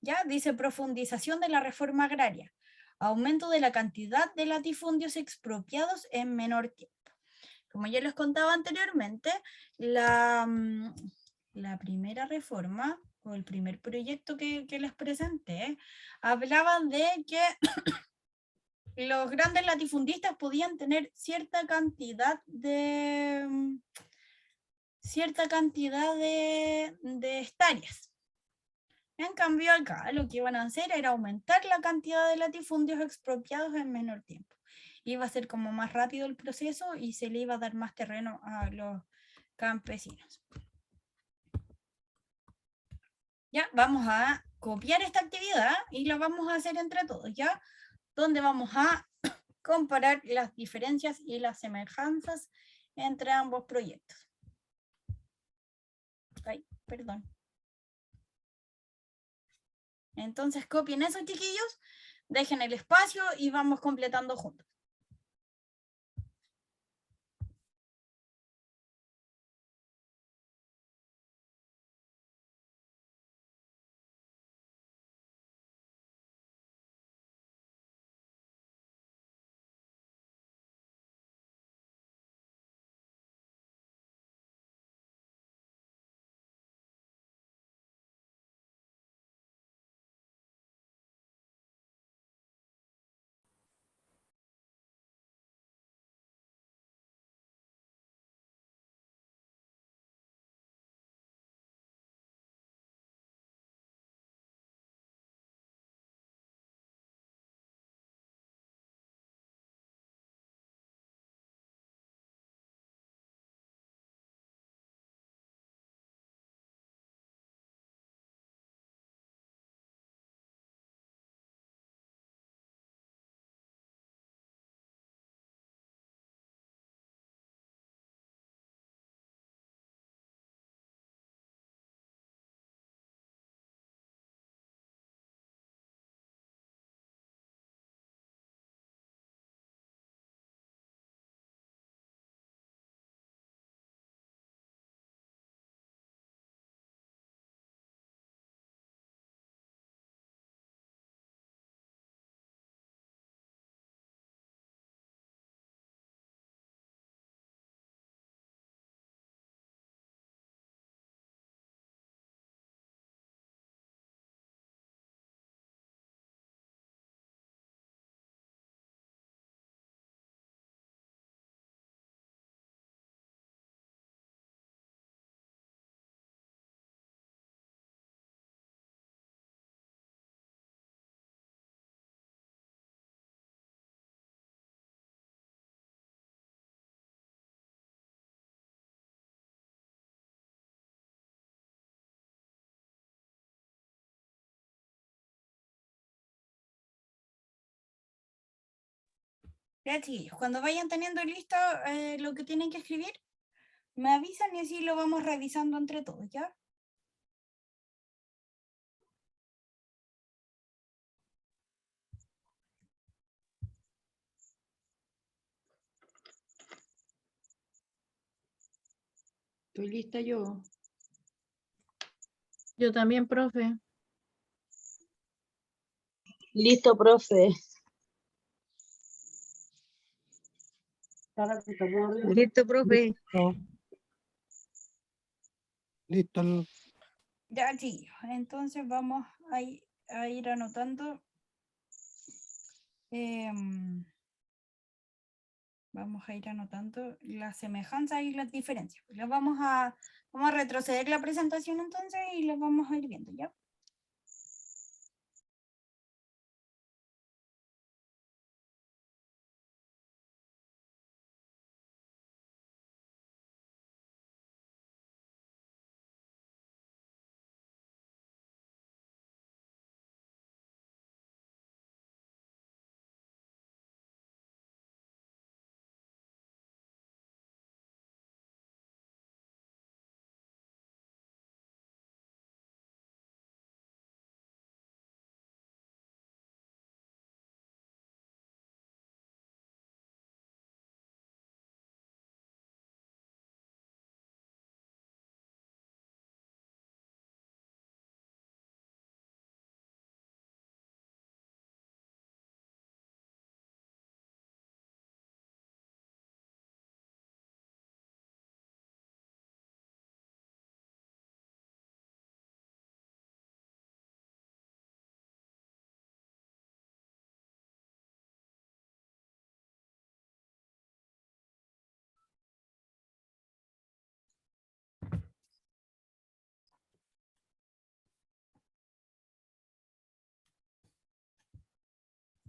Ya dice profundización de la reforma agraria, aumento de la cantidad de latifundios expropiados en menor tiempo. Como ya les contaba anteriormente, la primera reforma o el primer proyecto que les presenté hablaba de que los grandes latifundistas podían tener cierta cantidad de hectáreas. En cambio acá lo que iban a hacer era aumentar la cantidad de latifundios expropiados en menor tiempo. Iba a ser como más rápido el proceso y se le iba a dar más terreno a los campesinos. Ya, vamos a copiar esta actividad y la vamos a hacer entre todos, ¿ya? Donde vamos a comparar las diferencias y las semejanzas entre ambos proyectos. Ay, perdón. Entonces copien eso, chiquillos, dejen el espacio y vamos completando juntos. Ya, chiquillos, cuando vayan teniendo listo lo que tienen que escribir, me avisan y así lo vamos revisando entre todos, ¿ya? Estoy lista yo. Yo también, profe. Listo, profe. Listo, profe. Listo. Ya, chiquillos, entonces vamos a ir anotando. Vamos a ir anotando las semejanzas y las diferencias. Vamos a retroceder la presentación entonces y las vamos a ir viendo, ¿ya?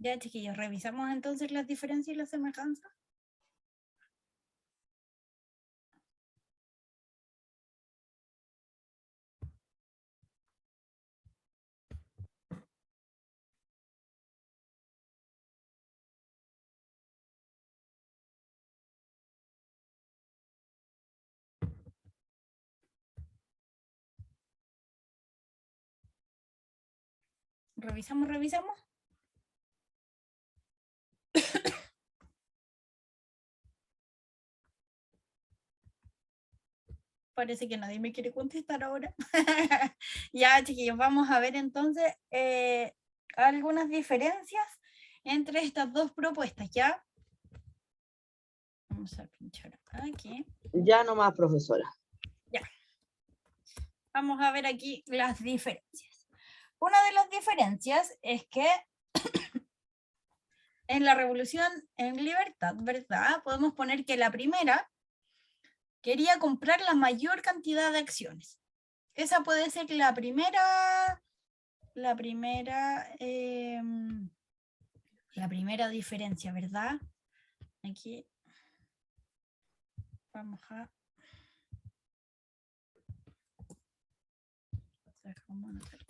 Ya, chiquillos, revisamos entonces las diferencias y las semejanzas. Revisamos. Parece que nadie me quiere contestar ahora. Ya, chiquillos, vamos a ver entonces algunas diferencias entre estas dos propuestas, ¿ya? Vamos a pinchar aquí. Ya nomás, profesora. Ya. Vamos a ver aquí las diferencias. Una de las diferencias es que en la Revolución en Libertad, ¿verdad? Podemos poner que la primera quería comprar la mayor cantidad de acciones. Esa puede ser la primera diferencia, ¿verdad? Aquí vamos a...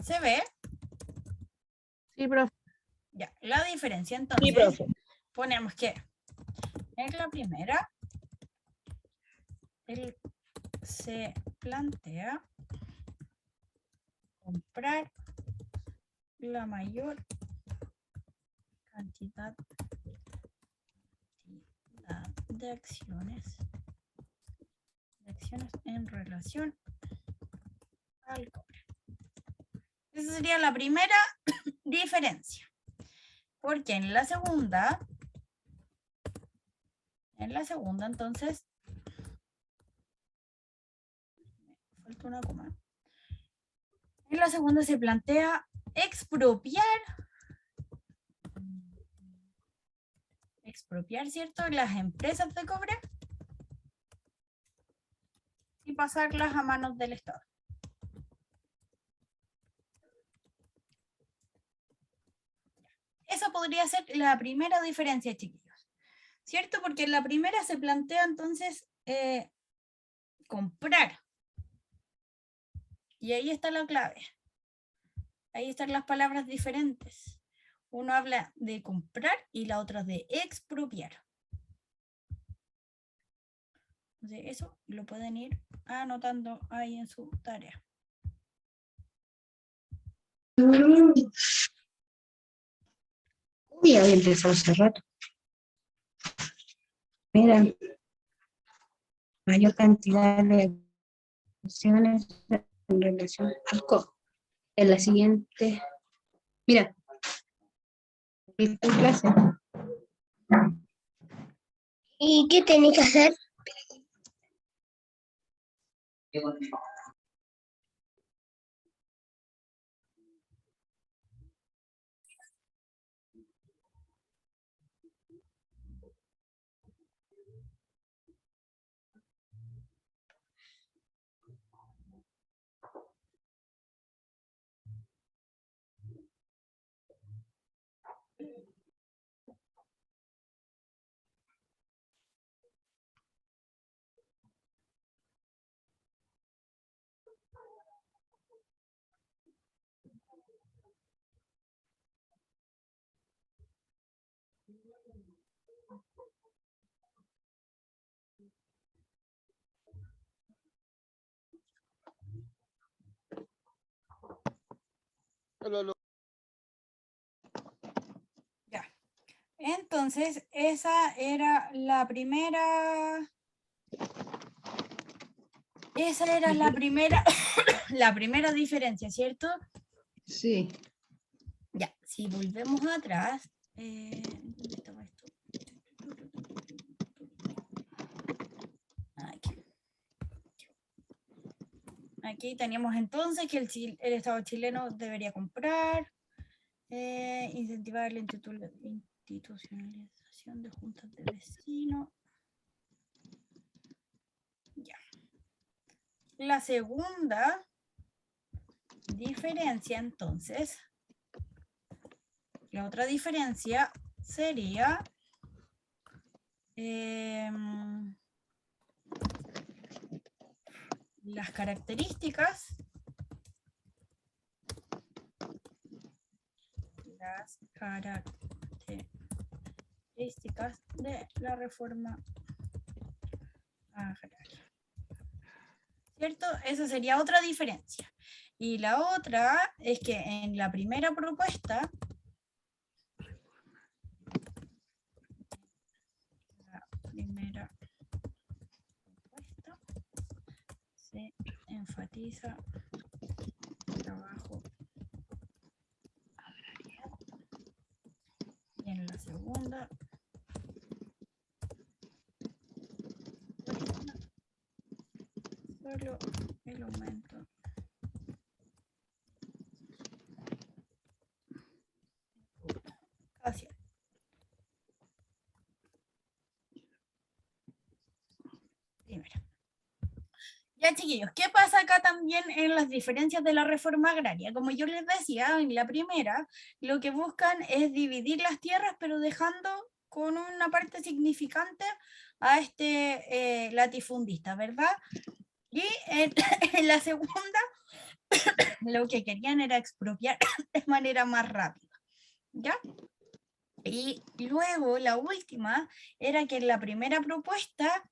¿Se ve? Sí, profe. Ya, la diferencia entonces, Sí, profe. ponemos que en la primera él se plantea comprar la mayor cantidad de acciones en relación al cobre. Esa sería la primera diferencia. Porque en la segunda entonces, falta una coma. En la segunda se plantea expropiar, ¿cierto? Las empresas de cobre y pasarlas a manos del Estado. Esa podría ser la primera diferencia, chiquillos. ¿Cierto? Porque en la primera se plantea entonces comprar. Y ahí está la clave. Ahí están las palabras diferentes. Uno habla de comprar y la otra de expropiar. Entonces, eso lo pueden ir anotando ahí en su tarea. Uy, había empezado hace rato. Mira, mayor cantidad de acciones en relación al costo. En la siguiente, mira, en clase. ¿Y qué tenés que hacer? Ya. Entonces, esa era la primera. Esa era la primera, la primera diferencia, ¿cierto? Sí. Ya, si volvemos atrás. ¿Dónde estaba esto? Aquí. Aquí teníamos entonces que el Estado chileno debería comprar, incentivar la institucionalización de juntas de vecinos. Ya. La segunda diferencia, entonces, la otra diferencia sería las características de la reforma agraria. ¿Cierto? Esa sería otra diferencia. Y la otra es que en la primera propuesta, se enfatiza el trabajo y en la segunda solo el aumento hacia. Primero. Ya, chiquillos, ¿qué pasa acá también en las diferencias de la reforma agraria? Como yo les decía, en la primera, lo que buscan es dividir las tierras, pero dejando con una parte significante a este latifundista, ¿verdad? Y en la segunda, lo que querían era expropiar de manera más rápida, ¿ya? Y luego, la última, era que en la primera propuesta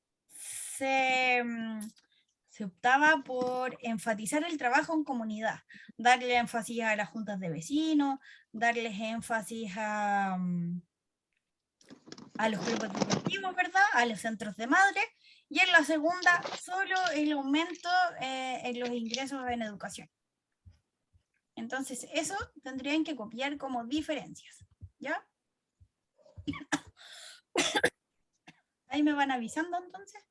se optaba por enfatizar el trabajo en comunidad, darle énfasis a las juntas de vecinos, darles énfasis a los clubes deportivos, ¿verdad? A los centros de madre, y en la segunda, solo el aumento en los ingresos en educación. Entonces, eso tendrían que copiar como diferencias, ¿ya? Ahí me van avisando entonces.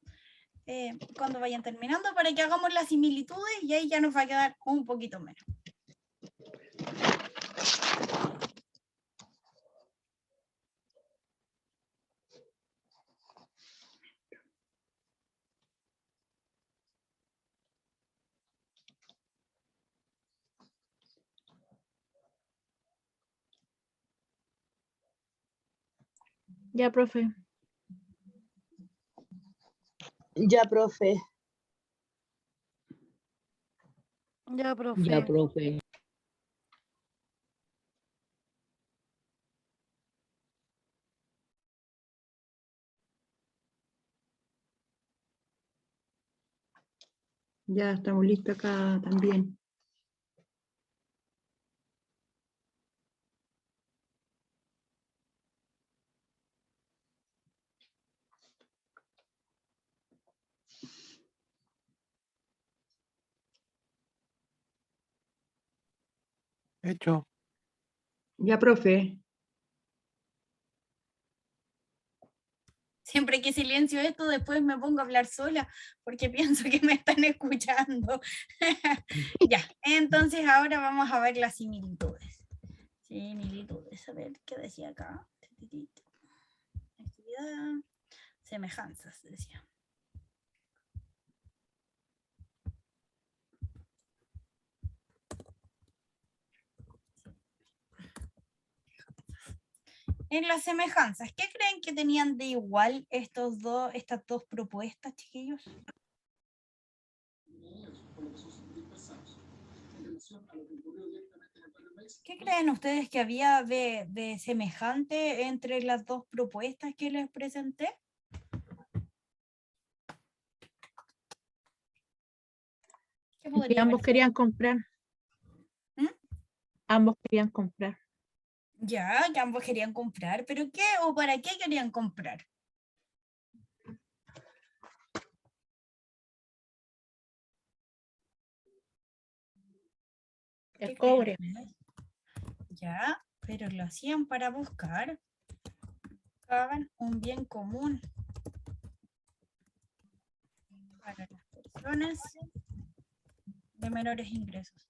Cuando vayan terminando para que hagamos las similitudes y ahí ya nos va a quedar un poquito menos. Ya, profe. Ya, profe. Ya, profe. Ya, profe. Ya estamos listos acá también. Hecho. Ya, profe. Siempre que silencio esto, después me pongo a hablar sola, porque pienso que me están escuchando. Ya, entonces ahora vamos a ver las similitudes. Similitudes, a ver qué decía acá. Actividad, semejanzas, decía. En las semejanzas, ¿qué creen que tenían de igual estas dos propuestas, chiquillos? ¿Qué creen ustedes que había de semejante entre las dos propuestas que les presenté? ¿Qué Que podría ambos haber querían comprar. ¿Mm? Ambos querían comprar. Ya, que ambos querían comprar, pero ¿qué o para qué querían comprar? El ¿Qué cobre. creen? Ya, pero lo hacían para buscaban un bien común para las personas de menores ingresos.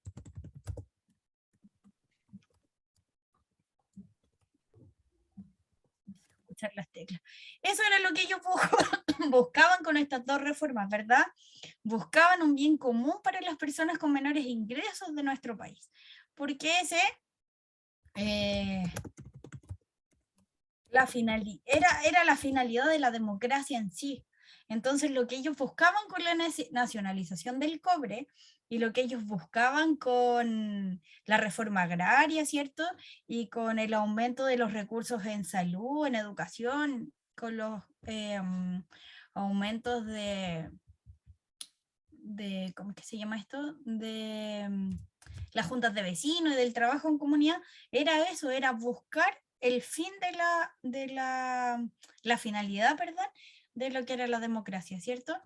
Escuchar las teclas. Eso era lo que ellos buscaban con estas dos reformas, ¿verdad? Buscaban un bien común para las personas con menores ingresos de nuestro país. Porque ese era la finalidad de la democracia en sí. Entonces lo que ellos buscaban con la nacionalización del cobre y lo que ellos buscaban con la reforma agraria, ¿cierto? Y con el aumento de los recursos en salud, en educación, con los aumentos de ¿cómo es que se llama esto? De las juntas de vecinos y del trabajo en comunidad, era eso, era buscar el fin de la finalidad, perdón, de lo que era la democracia, ¿cierto?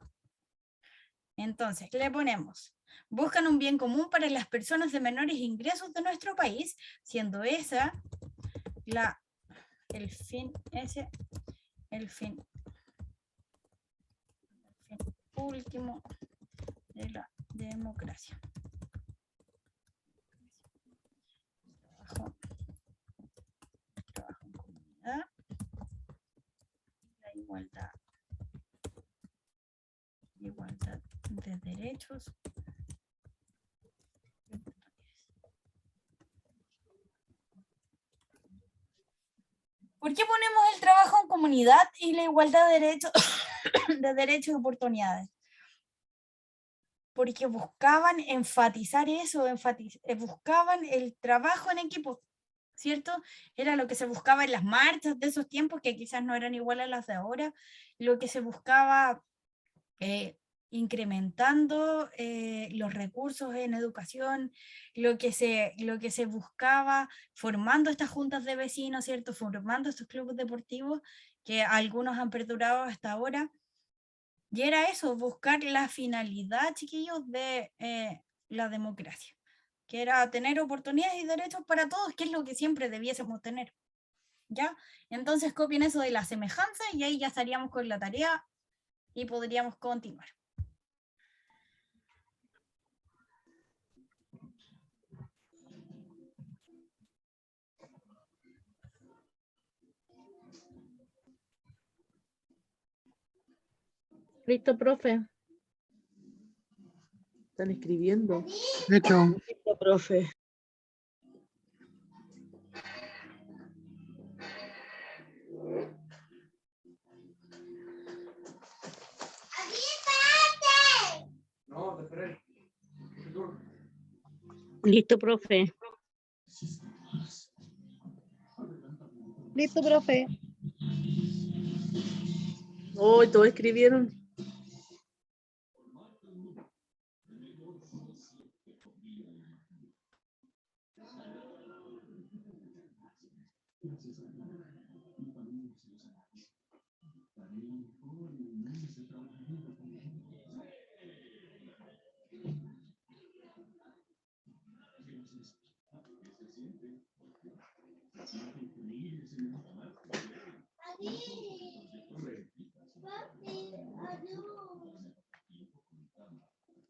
Entonces, le ponemos, buscan un bien común para las personas de menores ingresos de nuestro país, siendo esa el fin último de la democracia. Trabajo en comunidad, la igualdad de derechos. ¿Por qué ponemos el trabajo en comunidad y la igualdad de derechos, de derechos y oportunidades? Porque buscaban enfatizar eso, buscaban el trabajo en equipo, ¿cierto? Era lo que se buscaba en las marchas de esos tiempos, que quizás no eran iguales a las de ahora, lo que se buscaba incrementando los recursos en educación, lo que se buscaba formando estas juntas de vecinos, ¿cierto? Formando estos clubes deportivos que algunos han perdurado hasta ahora. Y era eso, buscar la finalidad, chiquillos, de la democracia, que era tener oportunidades y derechos para todos, que es lo que siempre debiésemos tener. ¿Ya? Entonces copien eso de la semejanza y ahí ya estaríamos con la tarea y podríamos continuar. Listo, profe. Están escribiendo. Hecho. Listo, profe. Listo, profe. Listo, profe. Hoy todos escribieron.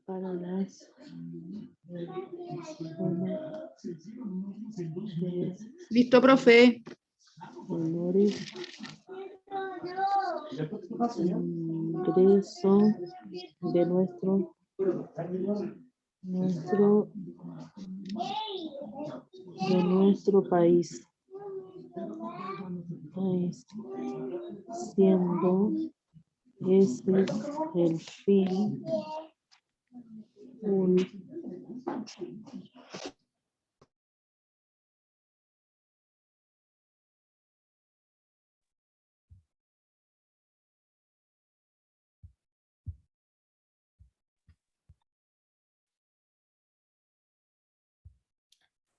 Para las Listo, profe. menores ingreso de nuestro país, siendo ese el fin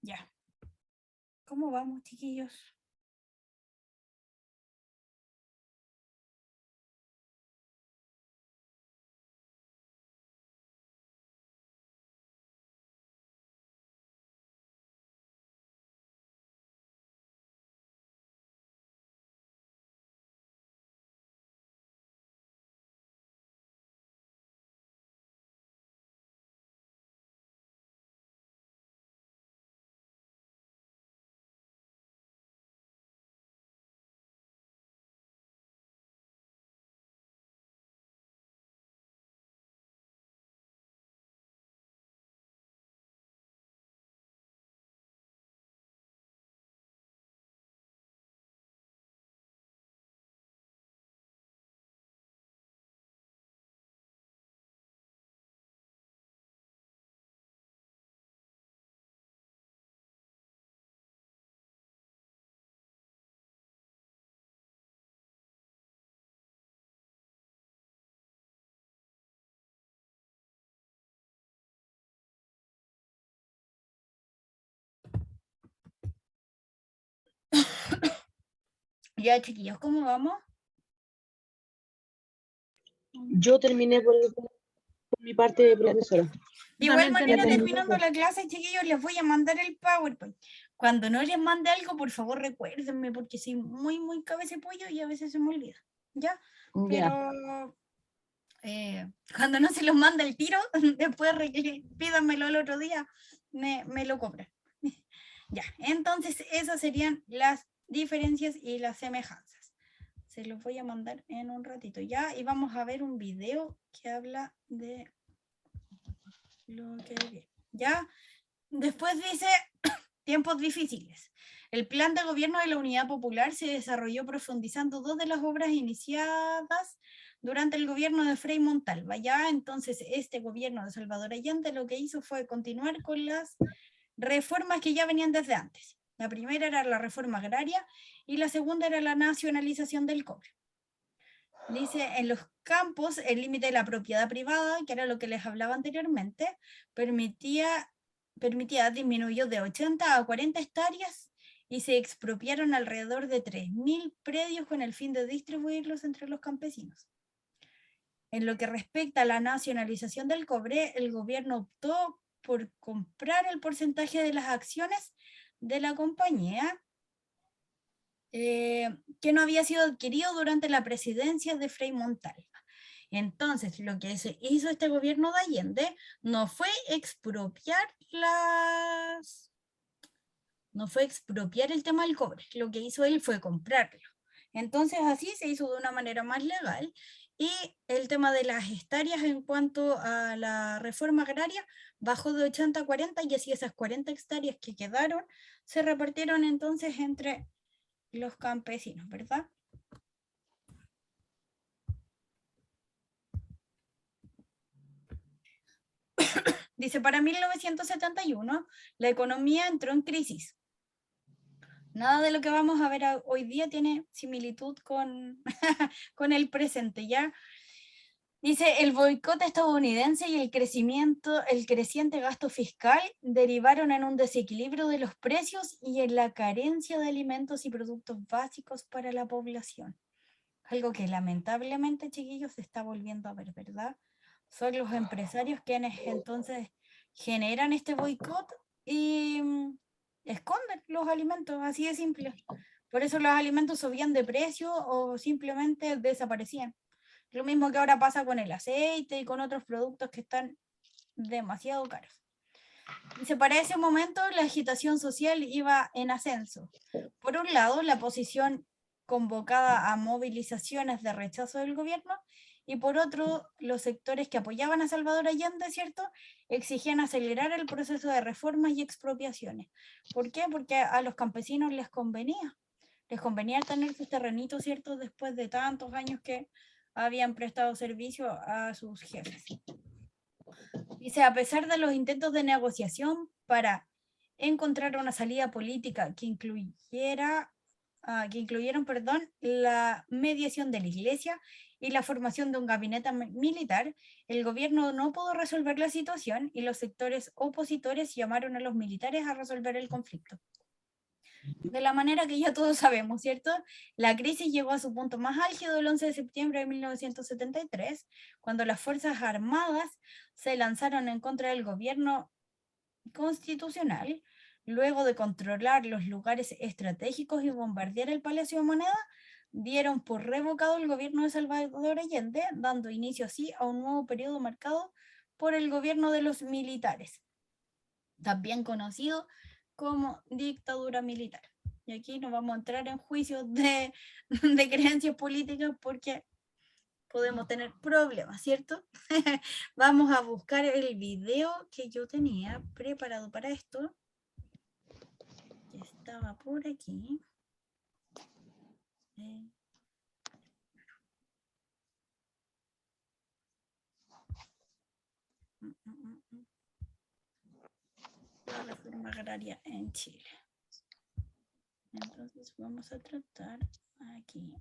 Ya. ¿Cómo vamos, chiquillos? Ya, chiquillos, ¿cómo vamos? Yo terminé por mi parte, profesora. De igual también manera, tengo- terminando la clase, chiquillos, les voy a mandar el PowerPoint. Cuando no les mande algo, por favor, recuérdenme, porque soy muy, muy cabeza de pollo y a veces se me olvida. ¿Ya? Ya. Pero cuando no se los manda el tiro, después pídanmelo el otro día, me lo cobran. Ya, entonces esas serían las diferencias y las semejanzas. Se los voy a mandar en un ratito ya y vamos a ver un video que habla de lo que viene. Ya, después dice tiempos difíciles. El plan de gobierno de la Unidad Popular se desarrolló profundizando dos de las obras iniciadas durante el gobierno de Frei Montalva. Ya entonces este gobierno de Salvador Allende lo que hizo fue continuar con las reformas que ya venían desde antes. La primera era la reforma agraria y la segunda era la nacionalización del cobre. Dice, en los campos, el límite de la propiedad privada, que era lo que les hablaba anteriormente, disminuyó de 80 a 40 hectáreas y se expropiaron alrededor de 3.000 predios con el fin de distribuirlos entre los campesinos. En lo que respecta a la nacionalización del cobre, el gobierno optó por comprar el porcentaje de las acciones de la compañía que no había sido adquirido durante la presidencia de Frei Montalva. Entonces, lo que hizo este gobierno de Allende no fue expropiar el tema del cobre, lo que hizo él fue comprarlo. Entonces, así se hizo de una manera más legal y el tema de las hectáreas en cuanto a la reforma agraria bajó de 80 a 40 y así esas 40 hectáreas que quedaron se repartieron entonces entre los campesinos, ¿verdad? Dice, para 1971, la economía entró en crisis. Nada de lo que vamos a ver hoy día tiene similitud con, con el presente, ¿ya? Dice, el boicot estadounidense y el creciente gasto fiscal derivaron en un desequilibrio de los precios y en la carencia de alimentos y productos básicos para la población. Algo que lamentablemente, chiquillos, se está volviendo a ver, ¿verdad? Son los empresarios quienes entonces generan este boicot y esconden los alimentos, así de simple. Por eso los alimentos subían de precio o simplemente desaparecían. Lo mismo que ahora pasa con el aceite y con otros productos que están demasiado caros. Dice, para ese momento la agitación social iba en ascenso. Por un lado, la oposición convocada a movilizaciones de rechazo del gobierno y por otro, los sectores que apoyaban a Salvador Allende, ¿cierto?, exigían acelerar el proceso de reformas y expropiaciones. ¿Por qué? Porque a los campesinos les convenía tener sus terrenitos, ¿cierto?, después de tantos años que habían prestado servicio a sus jefes. Dice, a pesar de los intentos de negociación para encontrar una salida política que incluyeran, la mediación de la Iglesia y la formación de un gabinete militar, el gobierno no pudo resolver la situación y los sectores opositores llamaron a los militares a resolver el conflicto. De la manera que ya todos sabemos, ¿cierto? La crisis llegó a su punto más álgido el 11 de septiembre de 1973, cuando las Fuerzas Armadas se lanzaron en contra del gobierno constitucional, luego de controlar los lugares estratégicos y bombardear el Palacio de Moneda, dieron por revocado el gobierno de Salvador Allende, dando inicio así a un nuevo periodo marcado por el gobierno de los militares, también conocido como dictadura militar. Y aquí no vamos a entrar en juicios de creencias políticas porque podemos tener problemas, ¿cierto? Vamos a buscar el video que yo tenía preparado para esto. Que estaba por aquí. La reforma agraria en Chile. Entonces vamos a tratar aquí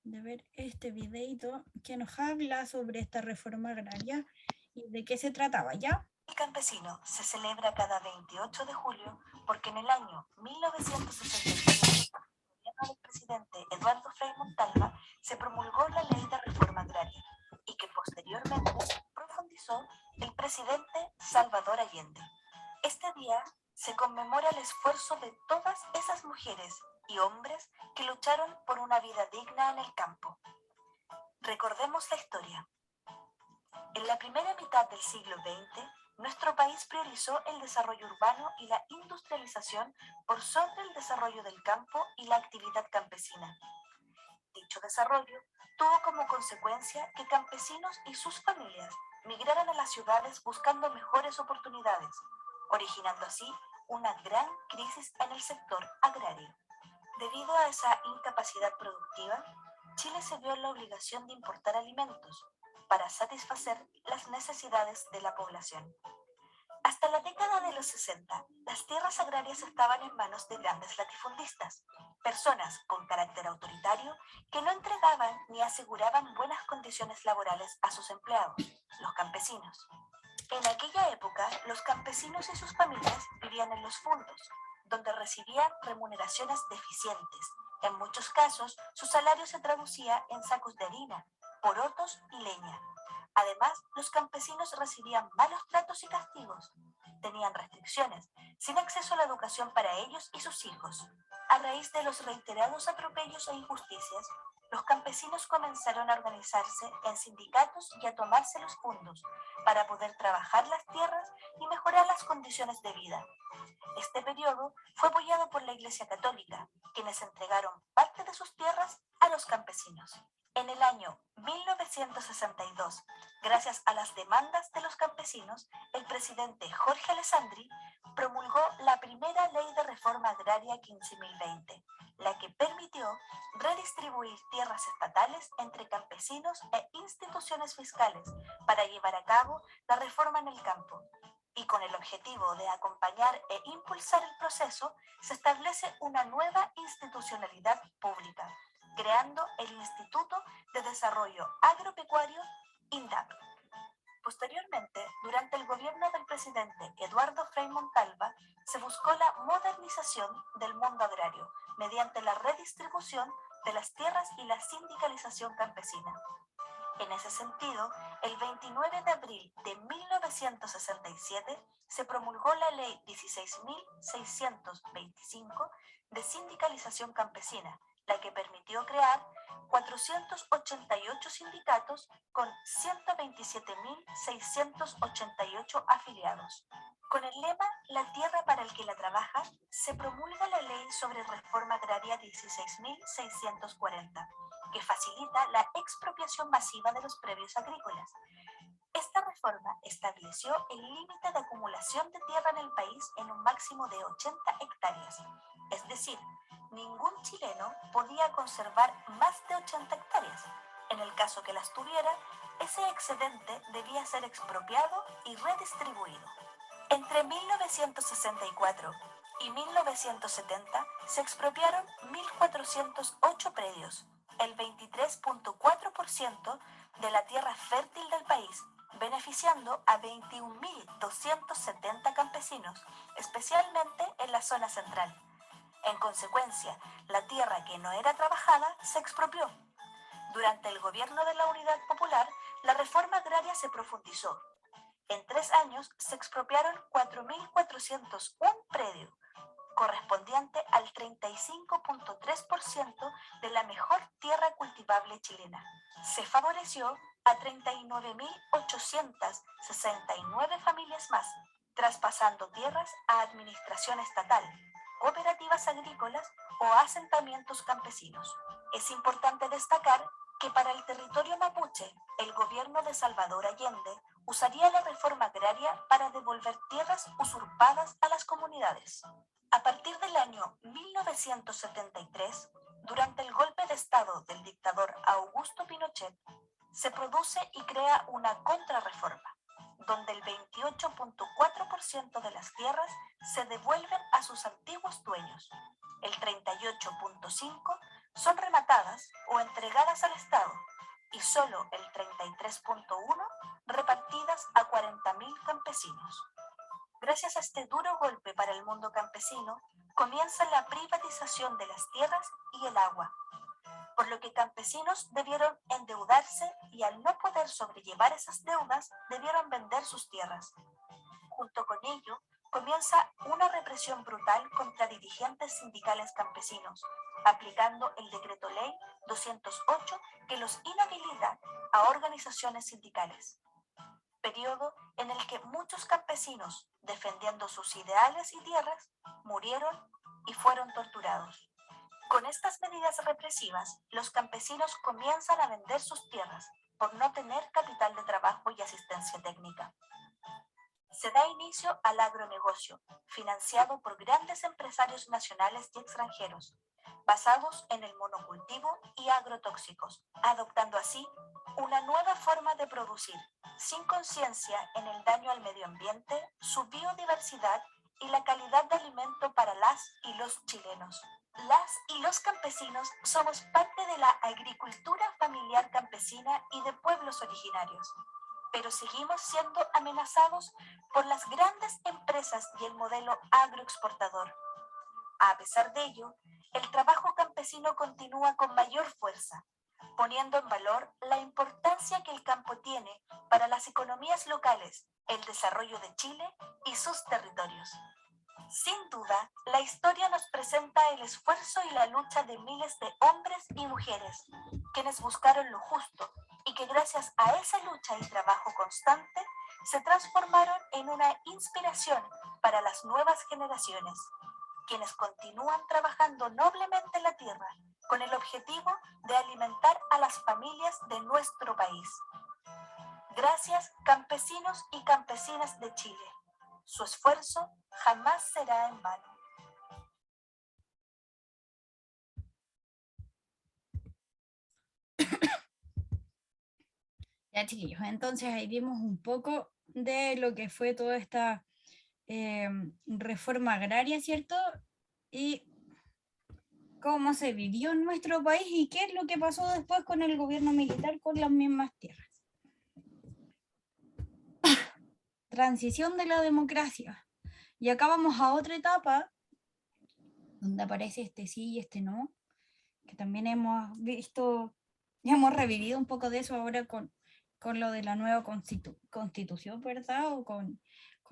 de ver este videito que nos habla sobre esta reforma agraria y de qué se trataba, ¿ya? El campesino se celebra cada 28 de julio porque en el año 1967, por el gobierno del presidente Eduardo Frei Montalva, se promulgó la Ley de Reforma Agraria y que posteriormente profundizó el presidente Salvador Allende. Este día se conmemora el esfuerzo de todas esas mujeres y hombres que lucharon por una vida digna en el campo. Recordemos la historia. En la primera mitad del siglo XX, nuestro país priorizó el desarrollo urbano y la industrialización por sobre el desarrollo del campo y la actividad campesina. Dicho desarrollo tuvo como consecuencia que campesinos y sus familias migraran a las ciudades buscando mejores oportunidades, originando así una gran crisis en el sector agrario. Debido a esa incapacidad productiva, Chile se vio en la obligación de importar alimentos para satisfacer las necesidades de la población. Hasta la década de los 60, las tierras agrarias estaban en manos de grandes latifundistas, personas con carácter autoritario que no entregaban ni aseguraban buenas condiciones laborales a sus empleados, los campesinos. En aquella época, los campesinos y sus familias vivían en los fundos, donde recibían remuneraciones deficientes. En muchos casos, su salario se traducía en sacos de harina, porotos y leña. Además, los campesinos recibían malos tratos y castigos. Tenían restricciones, sin acceso a la educación para ellos y sus hijos. A raíz de los reiterados atropellos e injusticias, los campesinos comenzaron a organizarse en sindicatos y a tomarse los fundos para poder trabajar las tierras y mejorar las condiciones de vida. Este periodo fue apoyado por la Iglesia Católica, quienes entregaron parte de sus tierras a los campesinos. En el año 1962, gracias a las demandas de los campesinos, el presidente Jorge Alessandri promulgó la primera Ley de Reforma Agraria 15.020, la que permitió redistribuir tierras estatales entre campesinos e instituciones fiscales para llevar a cabo la reforma en el campo. Y con el objetivo de acompañar e impulsar el proceso, se establece una nueva institucionalidad pública, creando el Instituto de Desarrollo Agropecuario, INDAP. Posteriormente, durante el gobierno del presidente Eduardo Frei Montalva, se buscó la modernización del mundo agrario mediante la redistribución de las tierras y la sindicalización campesina. En ese sentido, el 29 de abril de 1967 se promulgó la Ley 16.625 de sindicalización campesina, la que permitió crear 488 sindicatos con 127.688 afiliados. Con el lema "La tierra para el que la trabaja", se promulga la Ley sobre Reforma Agraria 16.640, que facilita la expropiación masiva de los predios agrícolas. Esta reforma estableció el límite de acumulación de tierra en el país en un máximo de 80 hectáreas, es decir, ningún chileno podía conservar más de 80 hectáreas. En el caso que las tuviera, ese excedente debía ser expropiado y redistribuido. Entre 1964 y 1970 se expropiaron 1.408 predios, el 23.4% de la tierra fértil del país, beneficiando a 21.270 campesinos, especialmente en la zona central. En consecuencia, la tierra que no era trabajada se expropió. Durante el gobierno de la Unidad Popular, la reforma agraria se profundizó. En 3 años se expropiaron 4.401 predios, correspondiente al 35.3% de la mejor tierra cultivable chilena. Se favoreció a 39.869 familias más, traspasando tierras a administración estatal, cooperativas agrícolas o asentamientos campesinos. Es importante destacar que para el territorio mapuche, el gobierno de Salvador Allende usaría la reforma agraria para devolver tierras usurpadas a las comunidades. A partir del año 1973, durante el golpe de Estado del dictador Augusto Pinochet, se produce y crea una contrarreforma, donde el 28.4% de las tierras se devuelven a sus antiguos dueños. El 38.5% son rematadas o entregadas al Estado y solo el 33.1% repartidas a 40.000 campesinos. Gracias a este duro golpe para el mundo campesino, comienza la privatización de las tierras y el agua, por lo que campesinos debieron endeudarse y al no poder sobrellevar esas deudas, debieron vender sus tierras. Junto con ello, comienza una represión brutal contra dirigentes sindicales campesinos, aplicando el Decreto Ley 208 que los inhabilita a organizaciones sindicales. Periodo en el que muchos campesinos, defendiendo sus ideales y tierras, murieron y fueron torturados. Con estas medidas represivas, los campesinos comienzan a vender sus tierras por no tener capital de trabajo y asistencia técnica. Se da inicio al agronegocio, financiado por grandes empresarios nacionales y extranjeros, basados en el monocultivo y agrotóxicos, adoptando así una nueva forma de producir, sin conciencia en el daño al medio ambiente, su biodiversidad y la calidad de alimento para las y los chilenos. Las y los campesinos somos parte de la agricultura familiar campesina y de pueblos originarios, pero seguimos siendo amenazados por las grandes empresas y el modelo agroexportador. A pesar de ello, el trabajo campesino continúa con mayor fuerza, poniendo en valor la importancia que el campo tiene para las economías locales, el desarrollo de Chile y sus territorios. Sin duda, la historia nos presenta el esfuerzo y la lucha de miles de hombres y mujeres, quienes buscaron lo justo y que gracias a esa lucha y trabajo constante, se transformaron en una inspiración para las nuevas generaciones, quienes continúan trabajando noblemente la tierra con el objetivo de alimentar a las familias de nuestro país. Gracias, campesinos y campesinas de Chile. Su esfuerzo jamás será en vano. Ya, chiquillos, entonces ahí vimos un poco de lo que fue toda esta reforma agraria, ¿cierto? Y cómo se vivió en nuestro país y qué es lo que pasó después con el gobierno militar con las mismas tierras. Transición de la democracia. Y acá vamos a otra etapa donde aparece este sí y este no, que también hemos visto, ya hemos revivido un poco de eso ahora con lo de la nueva constitución, ¿verdad? O con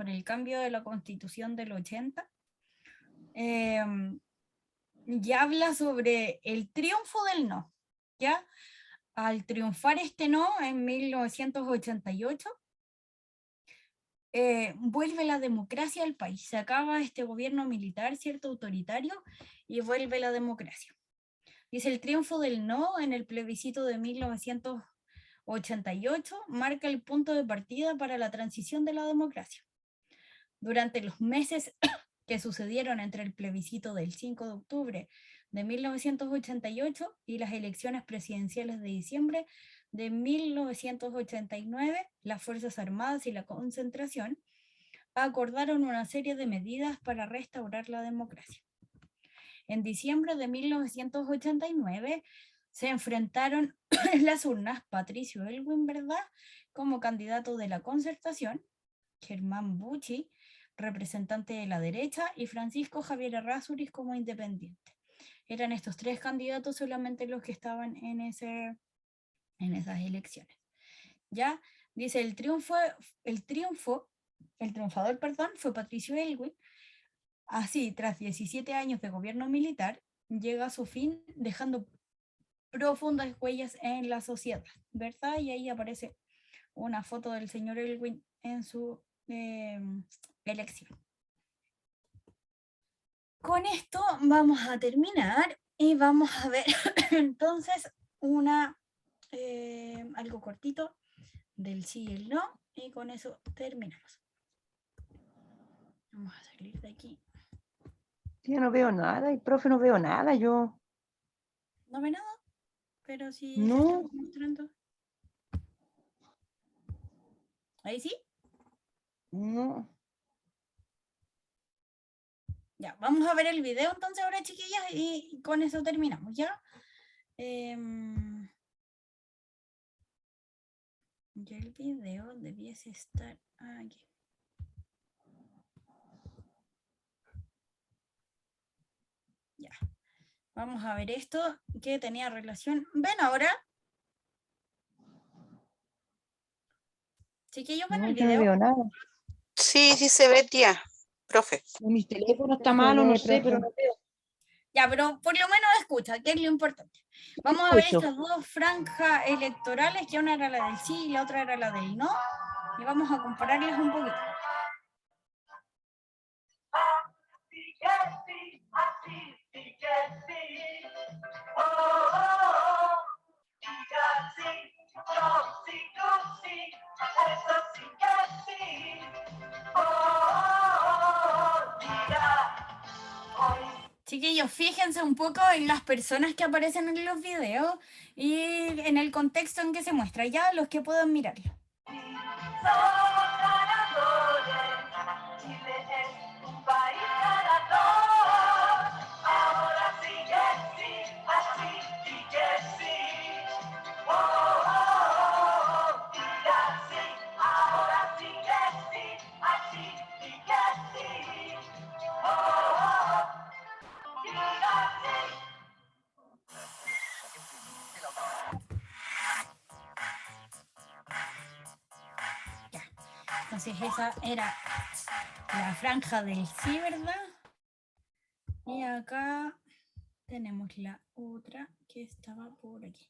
el cambio de la constitución del 80. Ya habla sobre el triunfo del no, ¿ya? Al triunfar este no en 1988, vuelve la democracia al país, se acaba este gobierno militar, cierto, autoritario, y vuelve la democracia. Dice, el triunfo del no en el plebiscito de 1988 marca el punto de partida para la transición de la democracia. Durante los meses que sucedieron entre el plebiscito del 5 de octubre de 1988 y las elecciones presidenciales de diciembre de 1989, las Fuerzas Armadas y la Concentración acordaron una serie de medidas para restaurar la democracia. En diciembre de 1989 se enfrentaron en las urnas Patricio Aylwin, ¿verdad?, como candidato de la Concertación, Germán Bucci, representante de la derecha, y Francisco Javier Errázuriz como independiente. Eran estos tres candidatos solamente los que estaban en esas elecciones. Ya, dice, el triunfador, fue Patricio Aylwin. Así, tras 17 años de gobierno militar, llega a su fin dejando profundas huellas en la sociedad, ¿verdad? Y ahí aparece una foto del señor Aylwin en su elección. Con esto vamos a terminar y vamos a ver entonces algo cortito del sí y el no, y con eso terminamos. Vamos a salir de aquí. Yo no veo nada, y profe, no veo nada, yo. ¿No ve nada? Pero si No. estamos mostrando. ¿Ahí sí? No. Ya, vamos a ver el video entonces ahora, chiquillas, y con eso terminamos, ¿ya? Ya el video debiese estar aquí. Ya. Vamos a ver esto que tenía relación. ¿Ven ahora? Chiquillos, ¿ven el video? No veo nada. Sí, sí se ve, tía, profe. Mi teléfono está malo, no sé, pero no veo. Ya, pero por lo menos escucha, que es lo importante. Vamos a ver estas dos franjas electorales, que una era la del sí y la otra era la del no, y vamos a compararlas un poquito. Chiquillos, fíjense un poco en las personas que aparecen en los videos y en el contexto en que se muestra, ya los que puedan mirarlo. Entonces esa era la franja del sí, ¿verdad? Y acá tenemos la otra que estaba por aquí.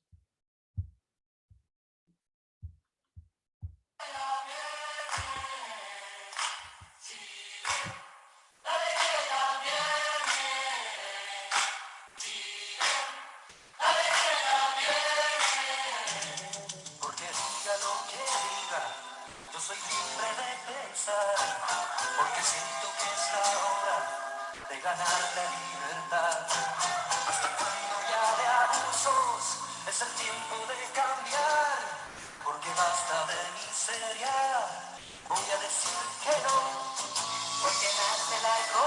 Porque siento que es la hora de ganar la libertad. Hasta cuando ya de abusos es el tiempo de cambiar. Porque basta de miseria, voy a decir que no. Porque nace el arco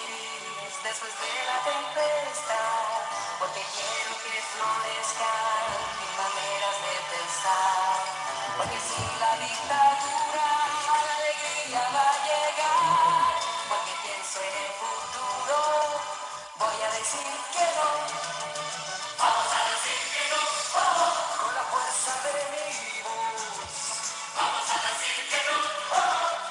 iris después de la tempestad. porque quiero que florezcan mis maneras de pensar, porque si la dictadura, la alegría va a llegar, porque pienso en el futuro, voy a decir que no. Vamos a decir que no, con la fuerza de mi voz. Vamos a decir que no,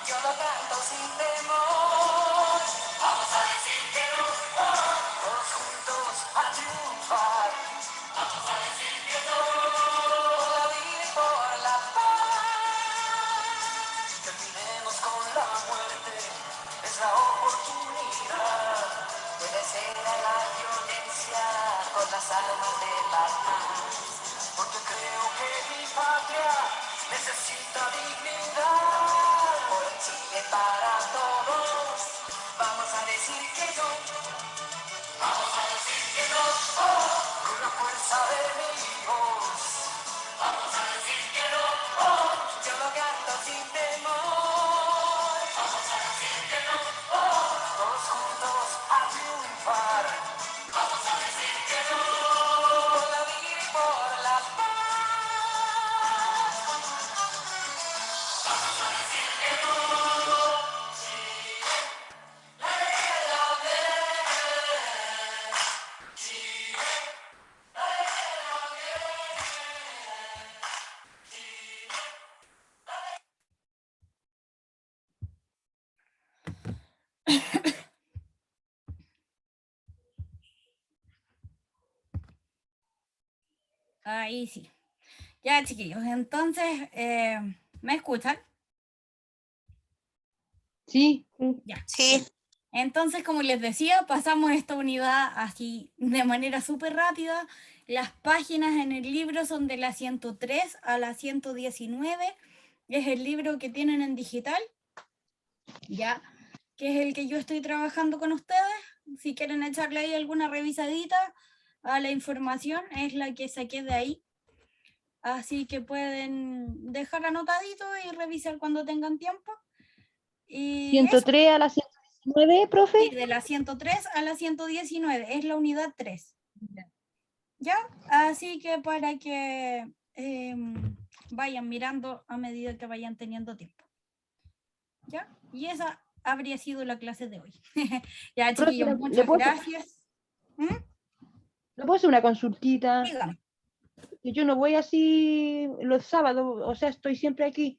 yo lo canto sin temor. Vamos a decir que no, todos juntos a triunfar. Vamos a decir que no, por la vida y por la paz. Terminemos con la muerte, es la oportunidad de vencer a la violencia con las armas de la paz. Porque creo que mi patria necesita dignidad. Por el Chile para todos, vamos a decir que no. Vamos a decir que no, con la fuerza de mi voz. Vamos a decir que no, yo lo canto sin temor. Vamos a decir que no, todos juntos a triunfar. Vamos a decir que no, por la vida y por la paz. Vamos a decir que no, Chile, la alegría de la Chile, la alegría de Ahí sí. Ya, chiquillos, entonces, ¿me escuchan? Sí. Ya. Sí. Entonces, como les decía, pasamos esta unidad así de manera súper rápida. Las páginas en el libro son de la 103 a la 119. Es el libro que tienen en digital, ya, que es el que yo estoy trabajando con ustedes. Si quieren echarle ahí alguna revisadita a la información, es la que saqué de ahí. Así que pueden dejar anotadito y revisar cuando tengan tiempo. Y 103 a la 119, profe. sí, de la 103 a la 119, es la unidad 3. ¿Ya? Así que para que vayan mirando a medida que vayan teniendo tiempo. ¿Ya? Y esa habría sido la clase de hoy. Ya, Profe, chiquillos, muchas gracias. ¿Le puedo hacer una consultita? Dígame. Que yo no voy así los sábados, o sea, estoy siempre aquí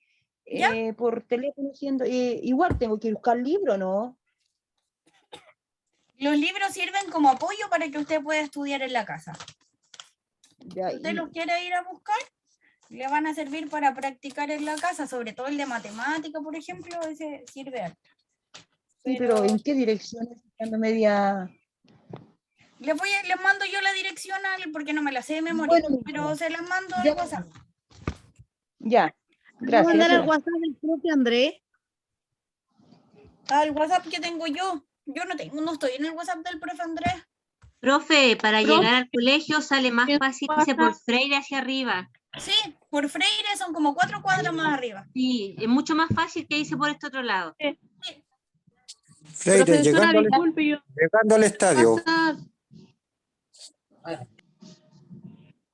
por teléfono haciendo. Igual tengo que buscar libros, ¿no? Los libros sirven como apoyo para que usted pueda estudiar en la casa. Ya, Si usted los quiere ir a buscar, le van a servir para practicar en la casa, sobre todo el de matemática, por ejemplo, ese sirve harto. Sí, pero ¿en qué dirección? Ando media... Les mando yo la dirección porque no me la sé de memoria, Bueno, pero se las mando ya. al WhatsApp. Ya, ¿Puedo gracias. mandar al Gracias. WhatsApp del profe Andrés? Al WhatsApp que tengo yo. Yo no estoy en el WhatsApp del profe Andrés. Profe, para Profe, llegar al colegio sale más ¿qué fácil pasa? irse por Freire hacia arriba. Sí, por Freire son como 4 cuadras más arriba. Sí, es mucho más fácil que irse por este otro lado. Freire, Profesora, llegando disculpe, yo... al estadio.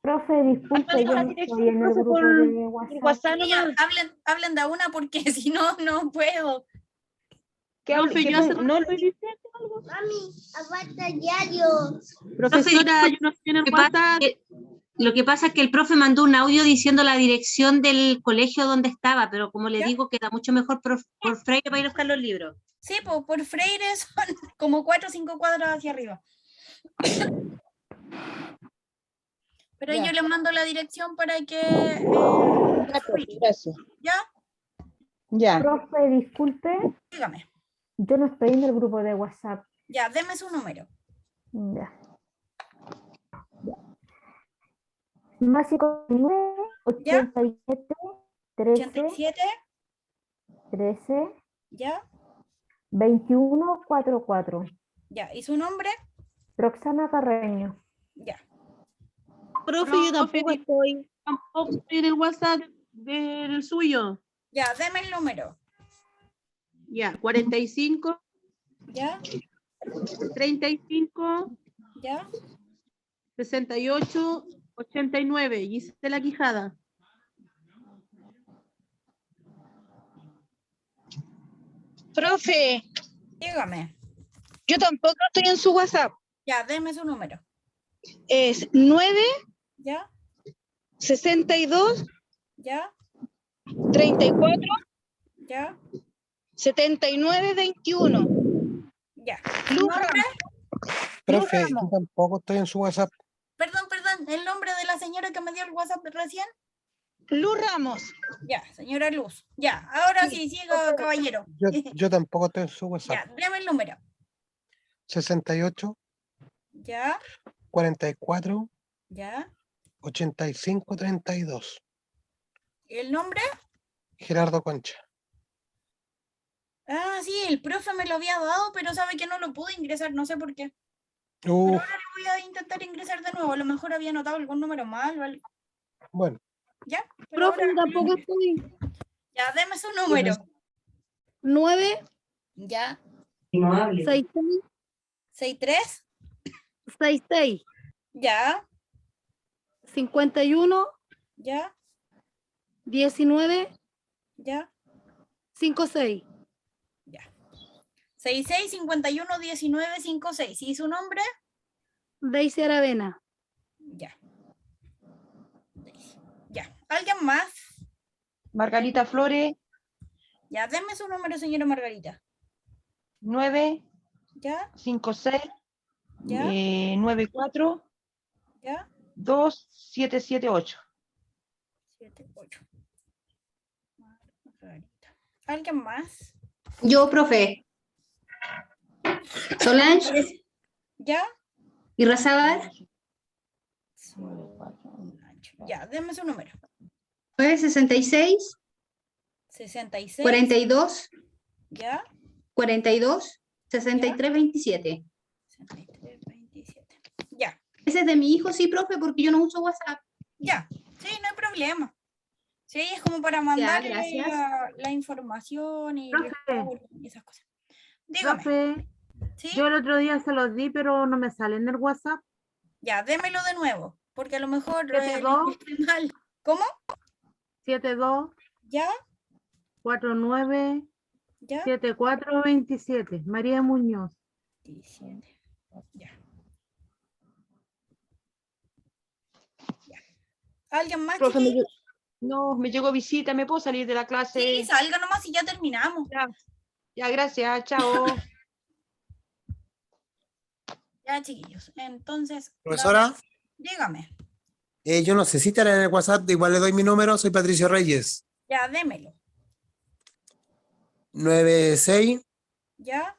Profe, disculpe, yo no estoy en el grupo de WhatsApp. Ya, hablen de una porque si no, no puedo. ¿Qué Profe, yo hace no, rato estoy diciendo algo. Mami, aguanta diario. Profesora, yo no estoy en el WhatsApp. Lo que pasa es que el profe mandó un audio diciendo la dirección del colegio donde estaba, pero como le digo, queda mucho mejor por Freire para ir a buscar los libros. Sí, pues por Freire son como 4 o 5 cuadras hacia arriba. Pero Ya. yo les mando la dirección para que... Gracias. ¿Ya? Ya. Profe, disculpe, Dígame. yo no estoy en el grupo de WhatsApp. Ya, deme su número. Ya. Más 59, 87, 13, 87, 13, ¿ya? 21, 44. Ya, ¿y su nombre? Roxana Carreño. Ya. Profe, yo tampoco estoy en el WhatsApp del suyo. Ya, deme el número. Ya, 45, ¿Ya? 35, ¿Ya? 6889, Gisela Quijada. Profe, Dígame. yo tampoco estoy en su WhatsApp. Ya, deme su número. Es 9 ¿Ya? 62 ¿Ya? 34 ¿Ya? 79 21. Ya. Luz ¿Nombre? Profe, yo tampoco estoy en su WhatsApp. Perdón, ¿el nombre de la señora que me dio el WhatsApp recién? Luz Ramos. Ya, señora Luz. Ya, ahora sí, siga, caballero. Yo tampoco estoy en su WhatsApp. Ya, deme el número. 68 Ya, 44 ya. 85 32. ¿El nombre? Gerardo Concha. Ah, sí, el profe me lo había dado, pero sabe que no lo pude ingresar, no sé por qué. Uf, Pero ahora le voy a intentar ingresar de nuevo. A lo mejor había anotado algún número mal o algo. bueno. ¿Ya? Pero Profe, yo tampoco estoy. ya, deme su número. 9 Ya. 66 ¿63? 66 Ya, 51 ya, 19 ya. 56. 66 51 19 56. ¿Y su nombre? Daisy Aravena. Ya. Ya. ¿Alguien más? Margarita Flores, Ya, deme su número, señora Margarita. 9 ¿Ya? 56 ¿Ya? 94 ¿Ya? 2778. 7, 8. Margarita. ¿Alguien más? Yo, profe. Solange ¿Ya? y Razábal, Ya, deme su número. 966 66. 42 ¿Ya? 42 63 27. 63, 27. Ya. Ese es de mi hijo, sí, profe, porque yo no uso WhatsApp. Ya. Sí, no hay problema. Sí, es como para mandarle gracias. la información y Profe. y esas cosas. Dígame. Profe, ¿Sí? yo el otro día se los di, pero no me sale en el WhatsApp. Ya, démelo de nuevo, porque a lo mejor 72. estoy mal. ¿Cómo? 72 ¿Ya? 49 ¿Ya? 74 27. María Muñoz. 17. Ya. ¿Alguien más, Profe, chiquillos? no, me llegó visita, ¿me puedo salir de la clase? Sí, salga nomás y ya terminamos. Ya, gracias, chao. Ya, chiquillos. Entonces, Profesora, dígame. yo no sé si estará en el WhatsApp, igual le doy mi número, soy Patricio Reyes. Ya, démelo. 96 ¿Ya?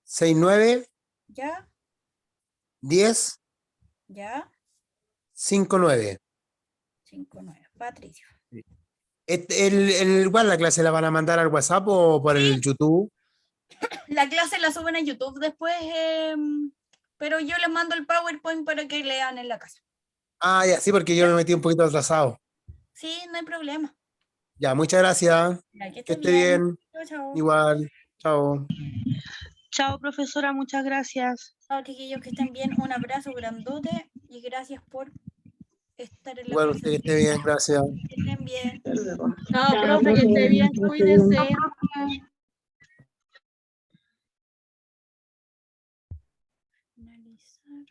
69 ¿Ya? 10 ¿Ya? 59. 59. Patricio. Igual la clase la van a mandar al WhatsApp o por el YouTube. La clase la suben a YouTube después, pero yo les mando el PowerPoint para que lean en la casa. Ah, ya, sí, porque yo me metí un poquito atrasado. Sí, no hay problema. Ya, muchas gracias. Ya, que Que esté esté bien. Chao, chao. Igual. Chao. Chao, profesora, muchas gracias. Chao, chiquillos, que estén bien. Un abrazo grandote y gracias por estar en la Igual clase. usted que esté bien, gracias. Que estén bien. Chao, profe, que esté bien, cuídese. Finalizar.